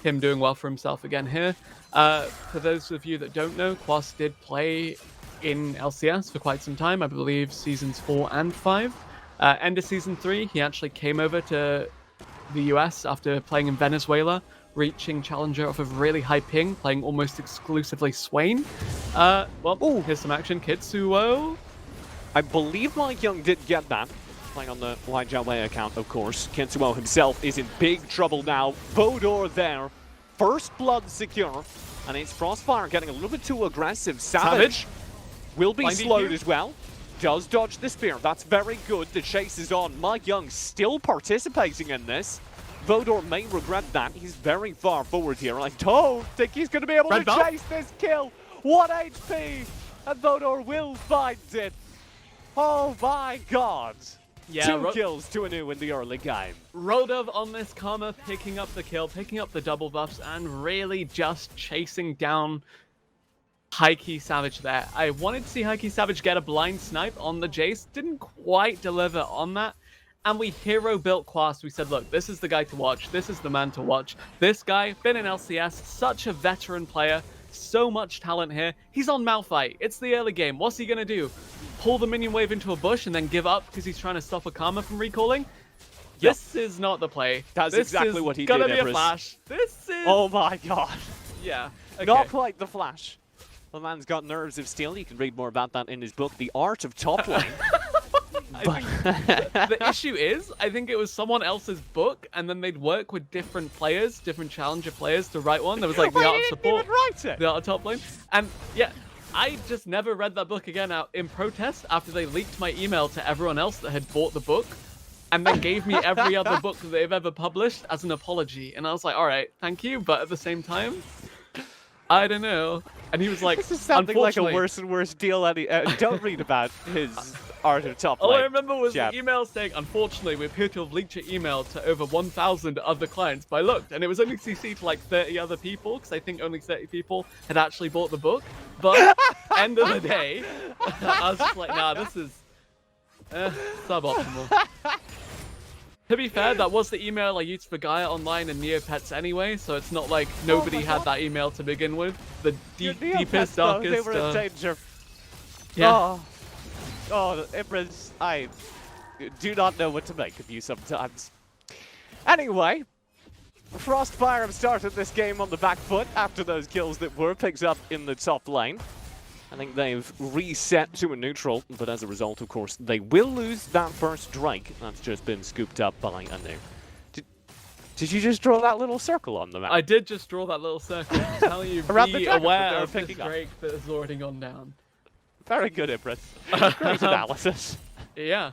him doing well for himself again here. For those of you that don't know, Quas did play in LCS for quite some time, I believe seasons 4 and 5. End of season 3, he actually came over to the US after playing in Venezuela, reaching Challenger off of really high ping, playing almost exclusively Swain. Well, here's some action. Kitsuo. I believe Mike Young did get that, playing on the YJaway account, of course. Kitsuo himself is in big trouble now. Vodor there. First blood secure. And it's FrostFire getting a little bit too aggressive. Savage will be slowed as well. Does dodge the spear. That's very good. The chase is on. Mike Young still participating in this. Vodor may regret that. He's very far forward here. I don't think he's going to be able to chase this kill. 1 HP. And Vodor will find it. Oh my god. Yeah, 2 kills to ANEW in the early game. Rodov on this Karma, picking up the kill, picking up the double buffs, and really just chasing down High-Key Savage there. I wanted to see High-Key Savage get a blind snipe on the Jace. Didn't quite deliver on that. And we hero built Quas. We said, look, this is the guy to watch. This is the man to watch. This guy, been in LCS, such a veteran player. So much talent here. He's on Malphite. It's the early game. What's he going to do? Pull the minion wave into a bush and then give up because he's trying to stop a Karma from recalling? Yep. This is not the play. That's exactly what he did, Gonna be a flash. This is... Oh my god. Yeah. Okay. Not quite the flash. The man's got nerves of steel. You can read more about that in his book, The Art of Top Lane. The issue is, I think it was someone else's book, and then they'd work with different players, different challenger players to write one. There was like the art of support, the art of top lane, and yeah, I just never read that book again out in protest after they leaked my email to everyone else that had bought the book, and then gave me every other book that they've ever published as an apology. And I was like, all right, thank you, but at the same time, I don't know. And he was like, this is sounding like a worse and worse deal. Eddie. Don't read about his art of top All lane. I remember was Jab. the email saying, unfortunately, we appear to have leaked your email to over 1,000 other clients. But I looked, and it was only CC'd to like 30 other people, because I think only 30 people had actually bought the book. But end of the day, I was just like, nah, this is suboptimal. To be fair, that was the email I used for Gaia Online and Neopets anyway, so it's not like nobody had that email to begin with. The deepest, darkest... They were in danger. Yeah. Oh, Ibras, I do not know what to make of you sometimes. Anyway, FrostFire have started this game on the back foot after those kills that were picked up in the top lane. I think they've reset to a neutral, but as a result, of course, they will lose that first Drake. That's just been scooped up by ANEW. Did you just draw that little circle on the map? I did just draw that little circle. I'm telling you, Around be the dragon aware that of they're this picking up. Drake that has already gone down. Very good, Ibras. Great analysis. Yeah.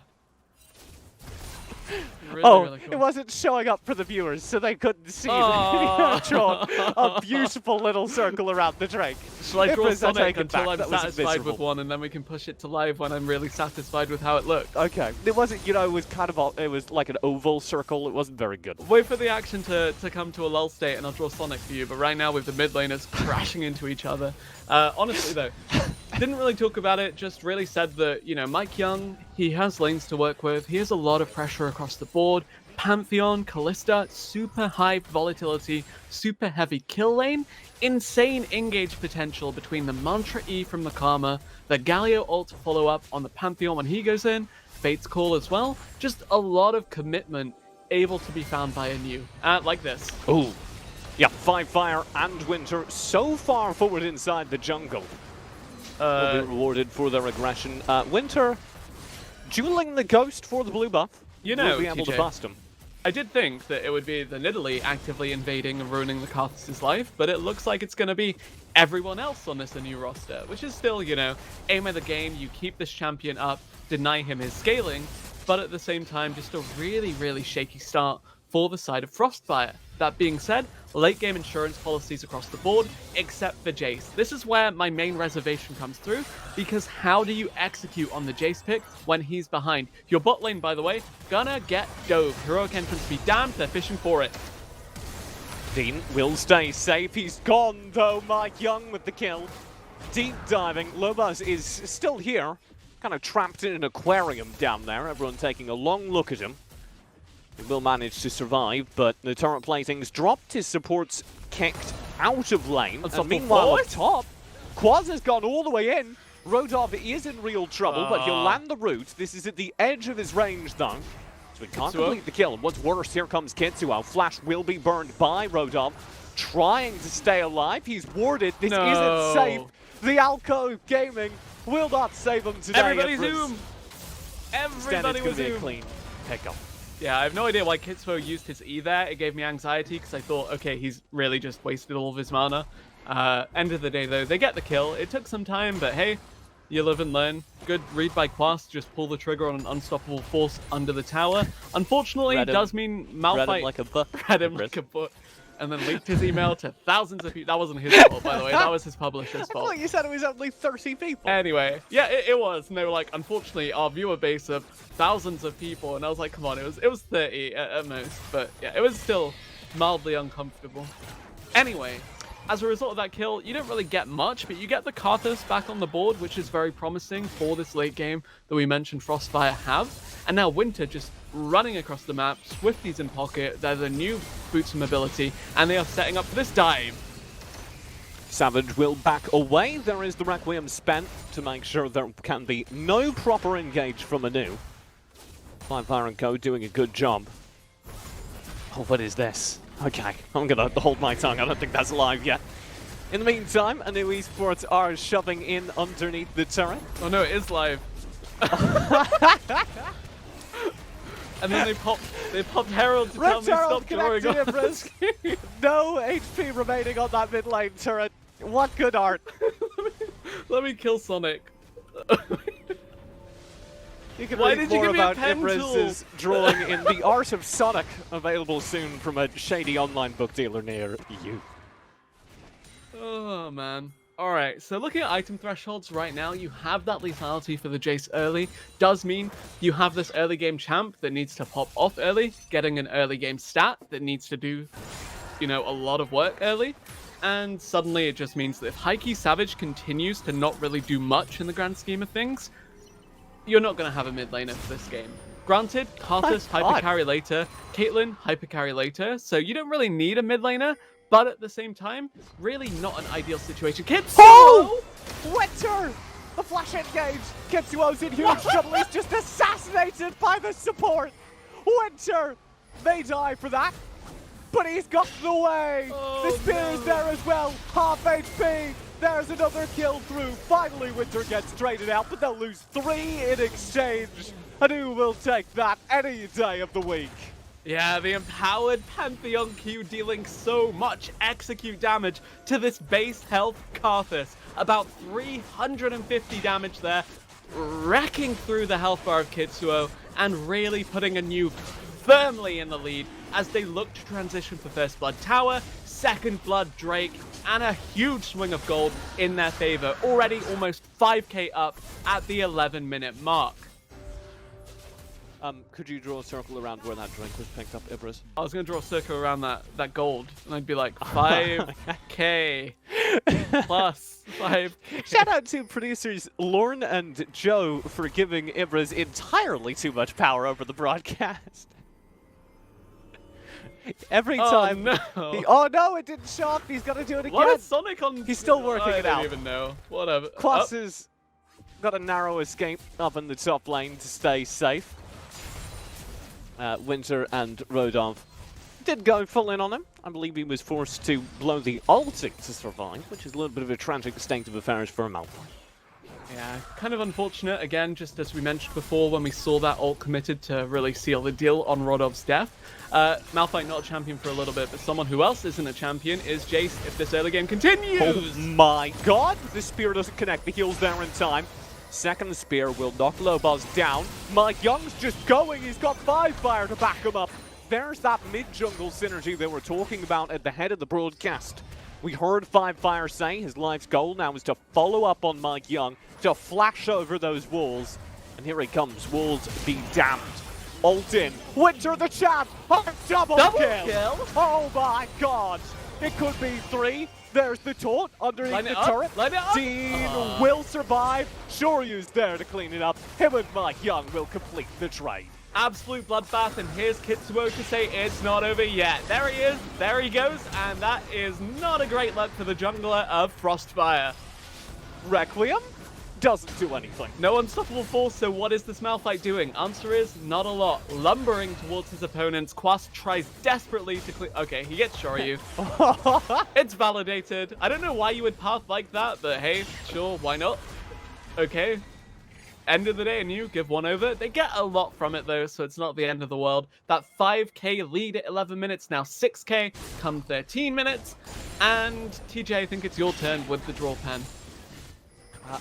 Really, Oh, really cool. it wasn't showing up for the viewers, so they couldn't see that you had drawn a beautiful little circle around the Drake. Shall I draw Ibras, I Sonic take it until back. I'm That was satisfied with miserable. one, and then we can push it to live when I'm really satisfied with how it looks? Okay. It wasn't, you know, it was kind of, it was like an oval circle. It wasn't very good. Wait for the action to come to a lull state, and I'll draw Sonic for you. But right now, with the mid laners crashing into each other. Honestly, though, didn't really talk about it. Just really said that, you know, Mike Young, he has lanes to work with. He has a lot of pressure across the board. Pantheon, Callista, super high volatility, super heavy kill lane, insane engage potential between the Mantra E from the Karma, the Galio ult follow up on the Pantheon when he goes in, Fate's Call as well. Just a lot of commitment able to be found by ANEW. Like this. Ooh. Yeah, FrostFire and Winter so far forward inside the jungle. Will be rewarded for their aggression. Winter dueling the Ghost for the blue buff. You know, will be able to TJ, bust him. I did think that it would be the Nidalee actively invading and ruining the Karthus' life, but it looks like it's going to be everyone else on this ANEW roster, which is still, you know, aim of the game. You keep this champion up, deny him his scaling, but at the same time, just a really, really shaky start for the side of FrostFire. That being said, late game insurance policies across the board, except for Jace. This is where my main reservation comes through, because how do you execute on the Jace pick when he's behind? Your bot lane, by the way, gonna get dove. Heroic entrance be damned, they're fishing for it. Dean will stay safe. He's gone, though. Mike Young with the kill. Deep diving. Lobos is still here, kind of trapped in an aquarium down there. Everyone taking a long look at him. He will manage to survive, but the turret plating's dropped. His support's kicked out of lane. And meanwhile, up top, Quaz has gone all the way in. Rodov is in real trouble, but he'll land the root. This is at the edge of his range, though. So he can't complete the kill. What's worse, here comes Kitsuo. Flash will be burned by Rodov, trying to stay alive. He's warded. This isn't safe. The Alcove Gaming will not save him today. Everybody zoom! Everybody was zoom. zoom! A clean pickup. Yeah, I have no idea why Kitsuo used his E there. It gave me anxiety because I thought, okay, he's really just wasted all of his mana. End of the day, though, they get the kill. It took some time, but hey, you live and learn. Good read by Quas, just pull the trigger on an unstoppable force under the tower. Unfortunately, it does mean Malphite read him like a book. Read him like a book. And then leaked his email to thousands of people. That wasn't his fault, by the way. That was his publisher's fault. I thought you said it was only 30 people. Anyway, yeah, it was. And they were like, unfortunately, our viewer base of thousands of people. And I was like, come on, it was 30 at most. But yeah, it was still mildly uncomfortable. Anyway, as a result of that kill, you didn't really get much, but you get the Karthus back on the board, which is very promising for this late game that we mentioned FrostFire have. And now Winter just running across the map, Swifties in pocket, they're the new boots of mobility, and they are setting up for this dive. Savage will back away. There is the Requiem spent to make sure there can be no proper engage from ANEW. FrostFire and Co doing a good job. Oh, what is this? Okay, I'm gonna hold my tongue. I don't think that's live yet. In the meantime, ANEW Esports are shoving in underneath the turret. Oh no, it is live. And then they popped Herald to tell me stop drawing on the screen. No HP remaining on that mid lane turret. What good art. Let me kill Sonic. You can Why read did you more give me a about pen Ibris's drawing in The Art of Sonic, available soon from a shady online book dealer near you. Oh man. All right, so looking at item thresholds right now, you have that lethality for the Jace early. Does mean you have this early game champ that needs to pop off early, getting an early game stat that needs to do, a lot of work early. And suddenly it just means that if High-Key Savage continues to not really do much in the grand scheme of things, you're not going to have a mid laner for this game. Granted, Karthus hyper carry later, Caitlyn hyper carry later, so you don't really need a mid laner. But at the same time, really not an ideal situation. Kitsuo! Oh! Winter! The flash engage! Kitsuo's in huge trouble. He's just assassinated by the support. Winter may die for that, but he's gotten away. The spear is there as well. Half HP. There's another kill through. Finally, Winter gets traded out, but they'll lose 3 in exchange. ANEW will take that any day of the week. Yeah, the empowered Pantheon Q dealing so much execute damage to this base health Karthus. About 350 damage there, wrecking through the health bar of Kitsuo and really putting ANEW firmly in the lead as they look to transition for First Blood Tower, Second Blood Drake, and a huge swing of gold in their favor. Already almost 5k up at the 11-minute mark. Could you draw a circle around where that drink was picked up, Ibris? I was going to draw a circle around that gold, and I'd be like, 5k plus 5. Shout out to producers Lorne and Joe for giving Ibris entirely too much power over the broadcast. Every time. No. Oh no, it didn't show up. He's got to do it again. What is Sonic on? He's still working it out. I don't even know. Whatever. Kloss has got a narrow escape up in the top lane to stay safe. Winter and Rodov did go full in on him. I believe he was forced to blow the ulti to survive, which is a little bit of a tragic state of affairs for Malphite. Yeah, kind of unfortunate. Again, just as we mentioned before, when we saw that ult committed to really seal the deal on Rodov's death. Malphite not a champion for a little bit, but someone who else isn't a champion is Jace if this early game continues. Oh my god! The spear doesn't connect. The heal's there in time. Second spear will knock Lobos down. Mike Young's just going. He's got 5-fire to back him up. There's that mid-jungle synergy they were talking about at the head of the broadcast. We heard 5-fire say his life's goal now is to follow up on Mike Young, to flash over those walls. And here he comes. Walls be damned. Ult in. Winter the champ. Double kill. Oh my god. It could be 3. There's the taunt underneath the turret. Dean will survive. Shoryu's there to clean it up. Him and Mike Young will complete the trade. Absolute bloodbath, and here's Kitsuo to say it's not over yet. There he is, there he goes, and that is not a great look for the jungler of FrostFire. Requiem doesn't do anything. No unstoppable force, so what is this Malphite doing? Answer is not a lot. Lumbering towards his opponents, Quas tries desperately to clear. Okay, he gets Shoryu. It's validated. I don't know why you would path like that, but hey, sure, why not? Okay. End of the day, ANEW give one over. They get a lot from it though, so it's not the end of the world. That 5k lead at 11 minutes, now 6k come 13 minutes. And TJ, I think it's your turn with the draw pen.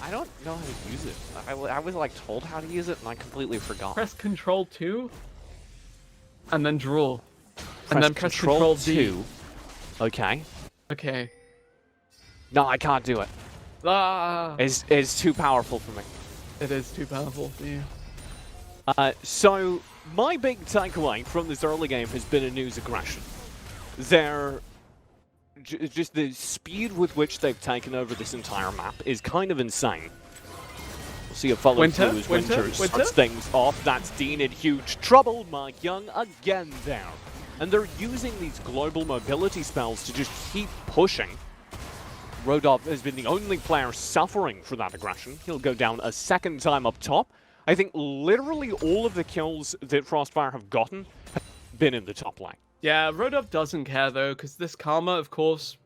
I don't know how to use it. I was like told how to use it and I completely forgot. Press Control 2 and then draw. And then press Control D. Okay. Okay. No, I can't do it. Ah. It's too powerful for me. It is too powerful for you. So, my big takeaway from this early game has been ANEW's aggression. Just the speed with which they've taken over this entire map is kind of insane. We'll see a follow through as Winter starts things off. That's Dean in huge trouble. Mike Young again there. And they're using these global mobility spells to just keep pushing. Rodov has been the only player suffering for that aggression. He'll go down a second time up top. I think literally all of the kills that FrostFire have gotten have been in the top lane. Yeah, Rodov doesn't care though, because this Karma, of course,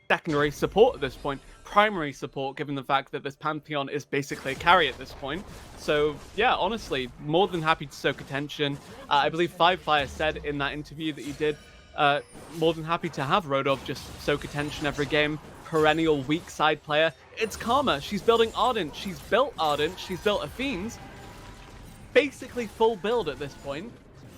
secondary support at this point. Primary support, given the fact that this Pantheon is basically a carry at this point. So, yeah, honestly, more than happy to soak attention. I believe 5-fire said in that interview that he did, more than happy to have Rodov just soak attention every game. Perennial weak side player. It's Karma. She's building Ardent. She's built Ardent. She's built a Fiends. Basically full build at this point.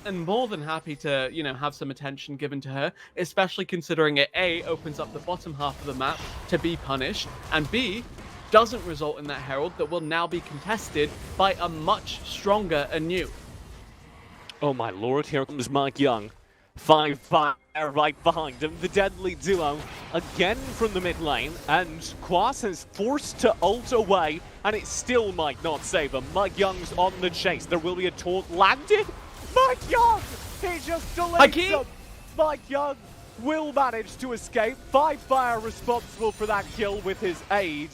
and more than happy to, have some attention given to her, especially considering it A, opens up the bottom half of the map to be punished, and B, doesn't result in that Herald that will now be contested by a much stronger ANEW. Oh my lord, here comes Mike Young. 5-fire right behind him, the deadly duo again from the mid lane, and Quas is forced to ult away, and it still might not save him. Mike Young's on the chase. There will be a taunt landed. Mike Young! He just deletes him! Mike Young will manage to escape. 5-fire responsible for that kill with his aid.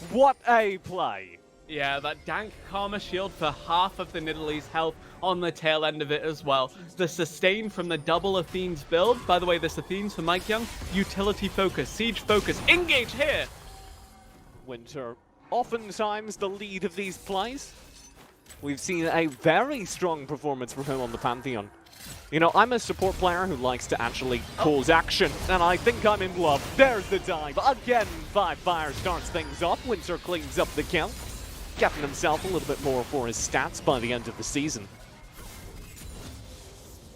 What a play! Yeah, that dank Karma shield for half of the Nidalee's health on the tail end of it as well. The sustain from the double Athene's build. By the way, this Athene's for Mike Young. Utility focus, siege focus, engage here! Winter, oftentimes the lead of these plays. We've seen a very strong performance from him on the Pantheon. You know, I'm a support player who likes to actually cause action, and I think I'm in love. There's the dive. Again, 5-fire starts things off. Winter cleans up the kill, getting himself a little bit more for his stats by the end of the season.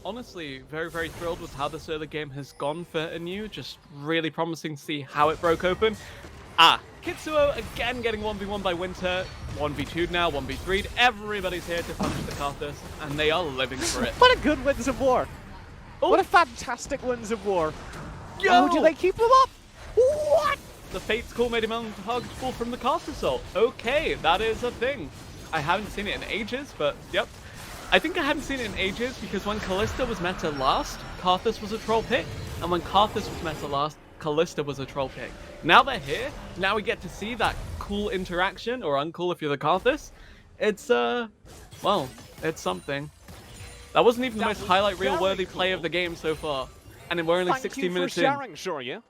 Honestly, very, very thrilled with how this early game has gone for ANEW. Just really promising to see how it broke open. Kitsuo again getting 1v1 by Winter. 1v2'd now, 1v3'd. Everybody's here to punish the Karthus, and they are living for it. What a good Winds of War. Oh. What a fantastic Winds of War. Yo! Oh, do they keep him up? What? The Fate's Call made him untargetable from the Karthus ult. Okay, that is a thing. I haven't seen it in ages, but yep. I think I haven't seen it in ages because when Kalista was meta last, Karthus was a troll pick. And when Karthus was meta last, Kalista was a troll pick. Now they're here. Now we get to see that cool interaction, or uncool if you're the Karthus. It's, well, it's something. That wasn't even the most highlight reel worthy play of the game so far. And we're only 16 minutes in. Thank you for sharing, Shoryu.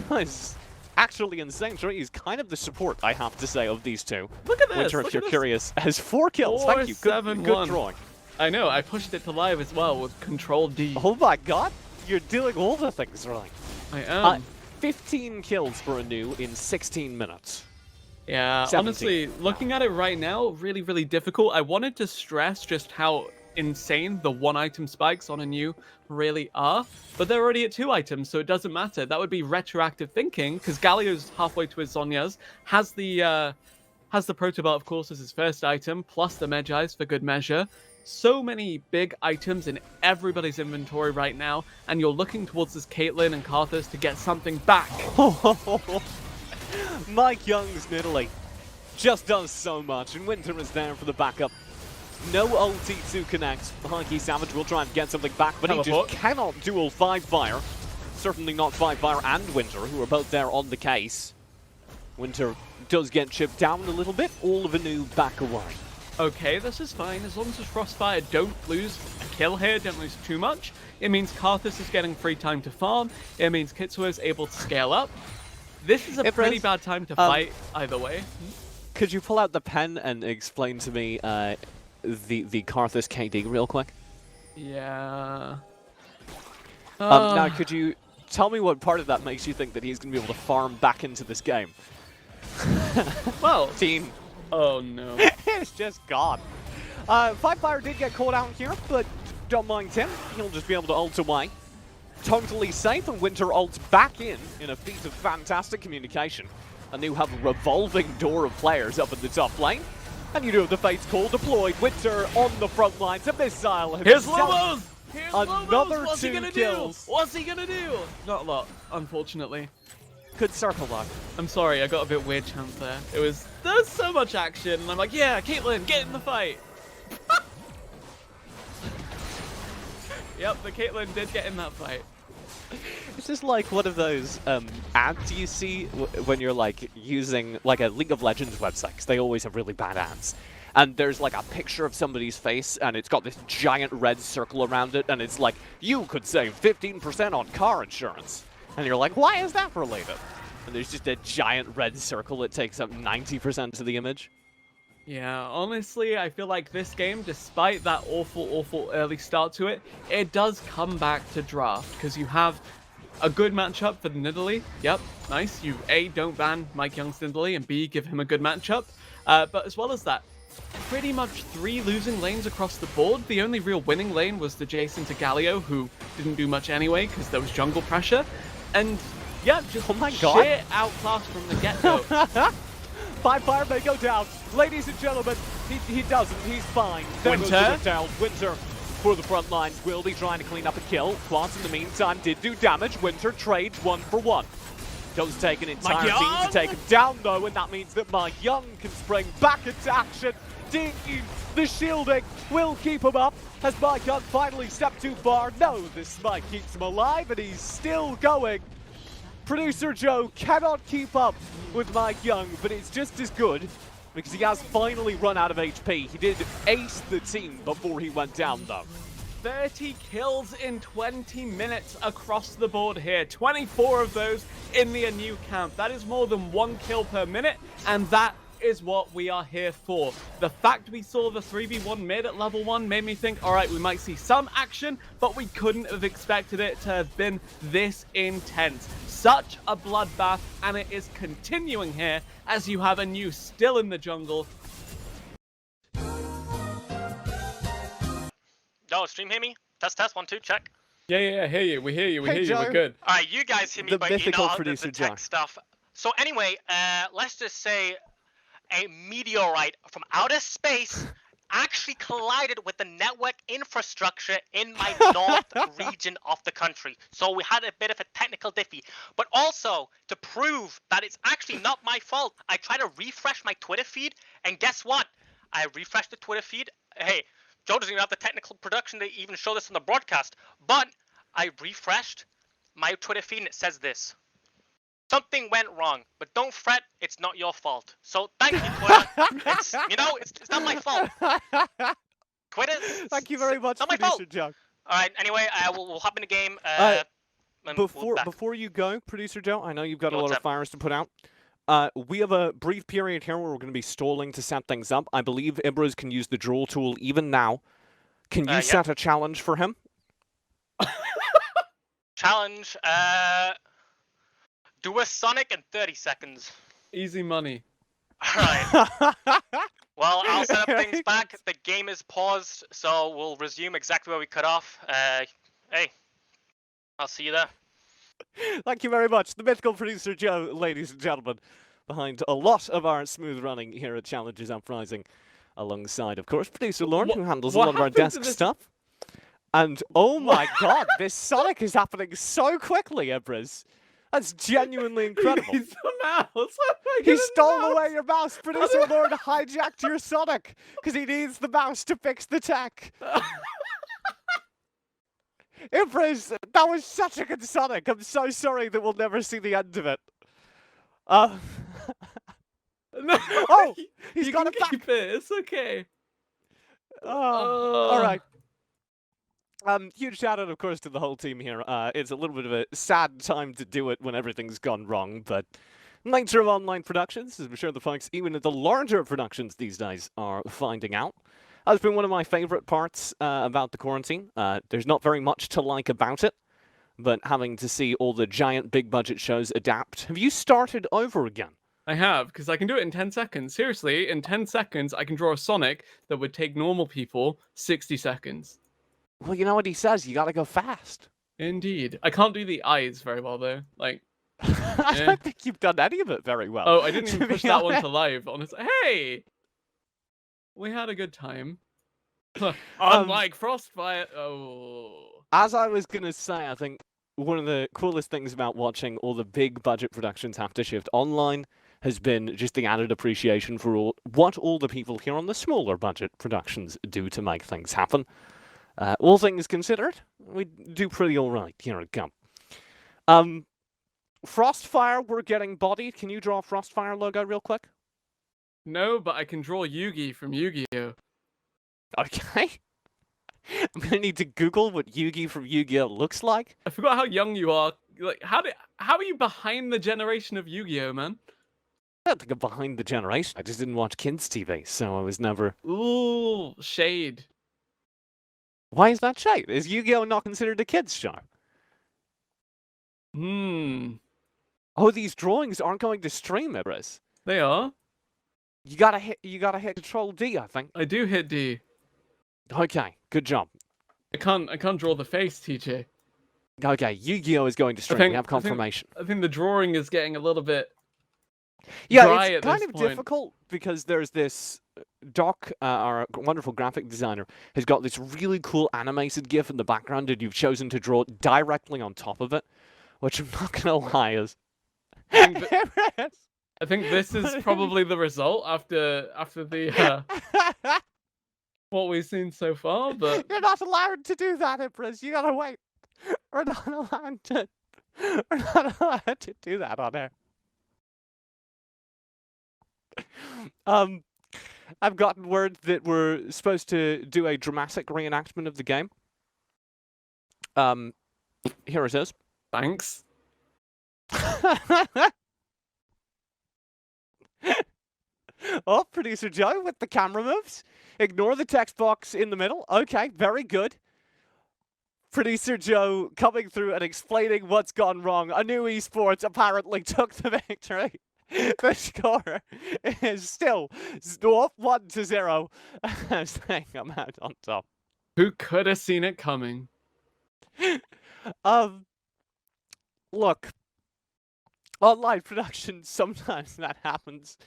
That is actually insane. Shoryu is kind of the support, I have to say, of these two. Look at this. Winter, if you're curious, has 4 kills. Thank you. Good drawing. I know. I pushed it to live as well with Control D. Oh my god. You're doing all the things right. I am. 15 kills for ANEW in 16 minutes. Yeah, 17. honestly, looking at it right now, really, really difficult. I wanted to stress just how insane the 1-item spikes on ANEW really are, but they're already at 2 items, so it doesn't matter. That would be retroactive thinking, because Galio's halfway to his Zhonya's, has the Protobot, of course, as his first item, plus the Medjai's for good measure. So many big items in everybody's inventory right now, and you're looking towards this Caitlyn and Karthus to get something back. Mike Young's Nidalee just does so much, and Winter is there for the backup. No ulti to connect. Hunky Savage will try and get something back, but he just cannot duel 5-fire. Certainly not 5-fire and Winter, who are both there on the case. Winter does get chipped down a little bit, all of ANEW back away. Okay, this is fine. As long as FrostFire don't lose a kill here, don't lose too much. It means Karthus is getting free time to farm. It means Kitsuo is able to scale up. This is a pretty bad time to fight either way. Could you pull out the pen and explain to me the Karthus KD real quick? Yeah. Now, could you tell me what part of that makes you think that he's going to be able to farm back into this game? Well, Team. Oh no. It's just gone. 5-fire did get caught out here, but don't mind him. He'll just be able to ult away. Totally safe, and Winter ults back in a feat of fantastic communication. ANEW have a revolving door of players up in the top lane. And you do have the Fate's Call deployed. Winter on the front lines, a missile. Here's Lobos! Here's another Lobos! What's 2 he gonna kills. do? What's he gonna do? Not a lot, unfortunately. Good circle luck. I'm sorry, I got a bit weird chance there. There's so much action, and I'm like, yeah, Caitlyn, get in the fight. Yep, the Caitlyn did get in that fight. It's just like one of those ads you see when you're like using like a League of Legends website, 'cause they always have really bad ads. And there's like a picture of somebody's face, and it's got this giant red circle around it, and it's like, you could save 15% on car insurance. And you're like, why is that related? And there's just a giant red circle that takes up 90% of the image. Yeah, honestly, I feel like this game, despite that awful early start to it, it does come back to draft, because you have a good matchup for the Nidalee. Yep, nice. You A, don't ban Mike Young's Nidalee, and B, give him a good matchup. But as well as that, pretty much 3 losing lanes across the board. The only real winning lane was the Jason to Galio, who didn't do much anyway because there was jungle pressure. And yeah, just sheer outclass from the get-go. FrostFire may go down. Ladies and gentlemen, he doesn't. He's fine. Winter down. Winter for the front lines. Will be trying to clean up a kill. Quants in the meantime did do damage. Winter trades 1 for 1. Does take an entire team to take him down though, and that means that my Young can spring back into action. The shielding will keep him up. Has my Young finally stepped too far? No, this smite keeps him alive, and he's still going. Producer Joe cannot keep up with Mike Young, but it's just as good because he has finally run out of HP. He did ace the team before he went down though. 30 kills in 20 minutes across the board here. 24 of those in the ANEW camp. That is more than 1 kill per minute, and that is what we are here for. The fact we saw the 3v1 mid at level 1 made me think, alright, we might see some action, but we couldn't have expected it to have been this intense. Such a bloodbath, and it is continuing here as you have ANEW still in the jungle. Yo, stream hear me? Test, 1, 2, check. Yeah, hear you. We hear you. We hear you. We're good. Alright, you guys hear me, The but you mythical know producer the tech John. stuff. So anyway, let's just say a meteorite from outer space actually collided with the network infrastructure in my north region of the country. So we had a bit of a technical diffie. But also, to prove that it's actually not my fault, I tried to refresh my Twitter feed, and guess what? I refreshed the Twitter feed. Hey, Joe doesn't even have the technical production to even show this on the broadcast. But I refreshed my Twitter feed, and it says this. Something went wrong, but don't fret, it's not your fault. So thank you, Twitter. It's not my fault. Twitter. Thank you very much, not my Producer fault. Joe. All right. Anyway, we'll hop in the game. Before you go, Producer Joe, I know you've got a lot What's of up? fires to put out. We have a brief period here where we're going to be stalling to set things up. I believe Ibras can use the draw tool even now. Can you set a challenge for him? Challenge. Do a Sonic in 30 seconds. Easy money. Alright. Well, I'll set up things back. The game is paused, so we'll resume exactly where we cut off. Hey, I'll see you there. Thank you very much. The mythical Producer Joe, ladies and gentlemen, behind a lot of our smooth running here at Challenges Uprising, alongside, of course, Producer Lauren, who handles a lot of our desk stuff. And, oh my god, this Sonic is happening so quickly, Ibras. That's genuinely incredible. He's the mouse. He stole away your mouse. Producer Lord hijacked your Sonic because he needs the mouse to fix the tech. Ibras, that was such a good Sonic. I'm so sorry that we'll never see the end of it. No, oh, he's got it back. Keep it. It's okay. All right. Huge shout out, of course, to the whole team here. It's a little bit of a sad time to do it when everything's gone wrong, but nature of online productions, as I'm sure the folks, even at the larger productions these days, are finding out. That's been one of my favorite parts about the quarantine. There's not very much to like about it, but having to see all the giant big budget shows adapt. Have you started over again? I have, because I can do it in 10 seconds. Seriously, in 10 seconds, I can draw a Sonic that would take normal people 60 seconds. Well, you know what he says, you gotta go fast. Indeed. I can't do the eyes very well, though. Like, I don't think you've done any of it very well. Oh, I didn't even to push be that one honest. to live. Honestly, hey, we had a good time. Unlike FrostFire. Oh. As I was gonna say, I think one of the coolest things about watching all the big budget productions have to shift online has been just the added appreciation for what all the people here on the smaller budget productions do to make things happen. All things considered, we do pretty all right here at GUM. FrostFire, we're getting bodied. Can you draw a FrostFire logo real quick? No, but I can draw Yugi from Yu-Gi-Oh. Okay. I'm gonna need to Google what Yugi from Yu-Gi-Oh looks like. I forgot how young you are. Like, how are you behind the generation of Yu-Gi-Oh, man? I don't think I'm behind the generation. I just didn't watch kids' TV, so I was never. Ooh, shade. Why is that shade? Is Yu-Gi-Oh not considered a kids' show? Hmm. Oh, these drawings aren't going to stream, Ibras. They are. You gotta hit Control D, I think. I do hit D. Okay, good job. I can't draw the face, TJ. Okay, Yu-Gi-Oh is going to stream. We have confirmation. I think the drawing is getting a little bit Yeah, dry it's at kind this of point. difficult because there's this Doc, our wonderful graphic designer, has got this really cool animated GIF in the background, and you've chosen to draw directly on top of it, which I'm not gonna lie is. I think this is probably the result after the what we've seen so far. But You're not allowed to do that, Empress. You gotta wait. We're not allowed to. We're not allowed to do that on air. I've gotten word that we're supposed to do a dramatic reenactment of the game. Here it is. Thanks. Oh, producer Joe with the camera moves. Ignore the text box in the middle. Okay, very good. Producer Joe coming through and explaining what's gone wrong. ANEW Esports apparently took the victory. The score is still 1-0. Saying I'm out on top. Who could have seen it coming? Look, online production, sometimes that happens.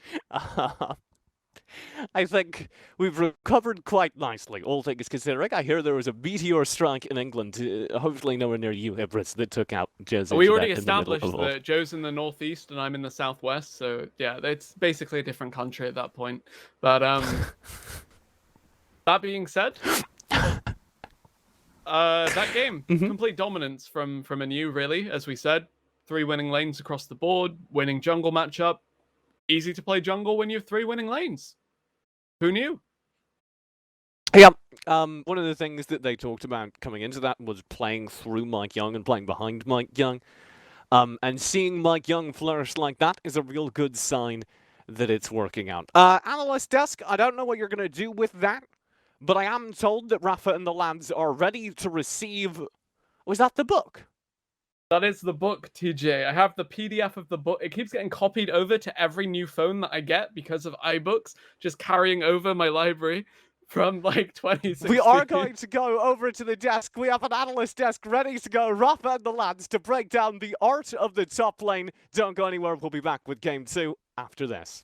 I think we've recovered quite nicely, all things considering. I hear there was a meteor strike in England, hopefully nowhere near you, Ibris, that took out Joe's. We already established that Joe's in the northeast and I'm in the southwest, so yeah, it's basically a different country at that point. But that being said, that game, complete dominance from ANEW, really, as we said. 3 winning lanes across the board, winning jungle matchup. Easy to play jungle when you have 3 winning lanes. Who knew? Yeah. One of the things that they talked about coming into that was playing through Mike Young and playing behind Mike Young. And seeing Mike Young flourish like that is a real good sign that it's working out. Analyst Desk, I don't know what you're going to do with that, but I am told that Rafa and the lads are ready to receive... Was that the book? That is the book, TJ. I have the PDF of the book. It keeps getting copied over to every new phone that I get because of iBooks, just carrying over my library from like 2016. We are going to go over to the desk. We have an analyst desk ready to go. Rafa and the lads to break down the art of the top lane. Don't go anywhere. We'll be back with Game 2 after this.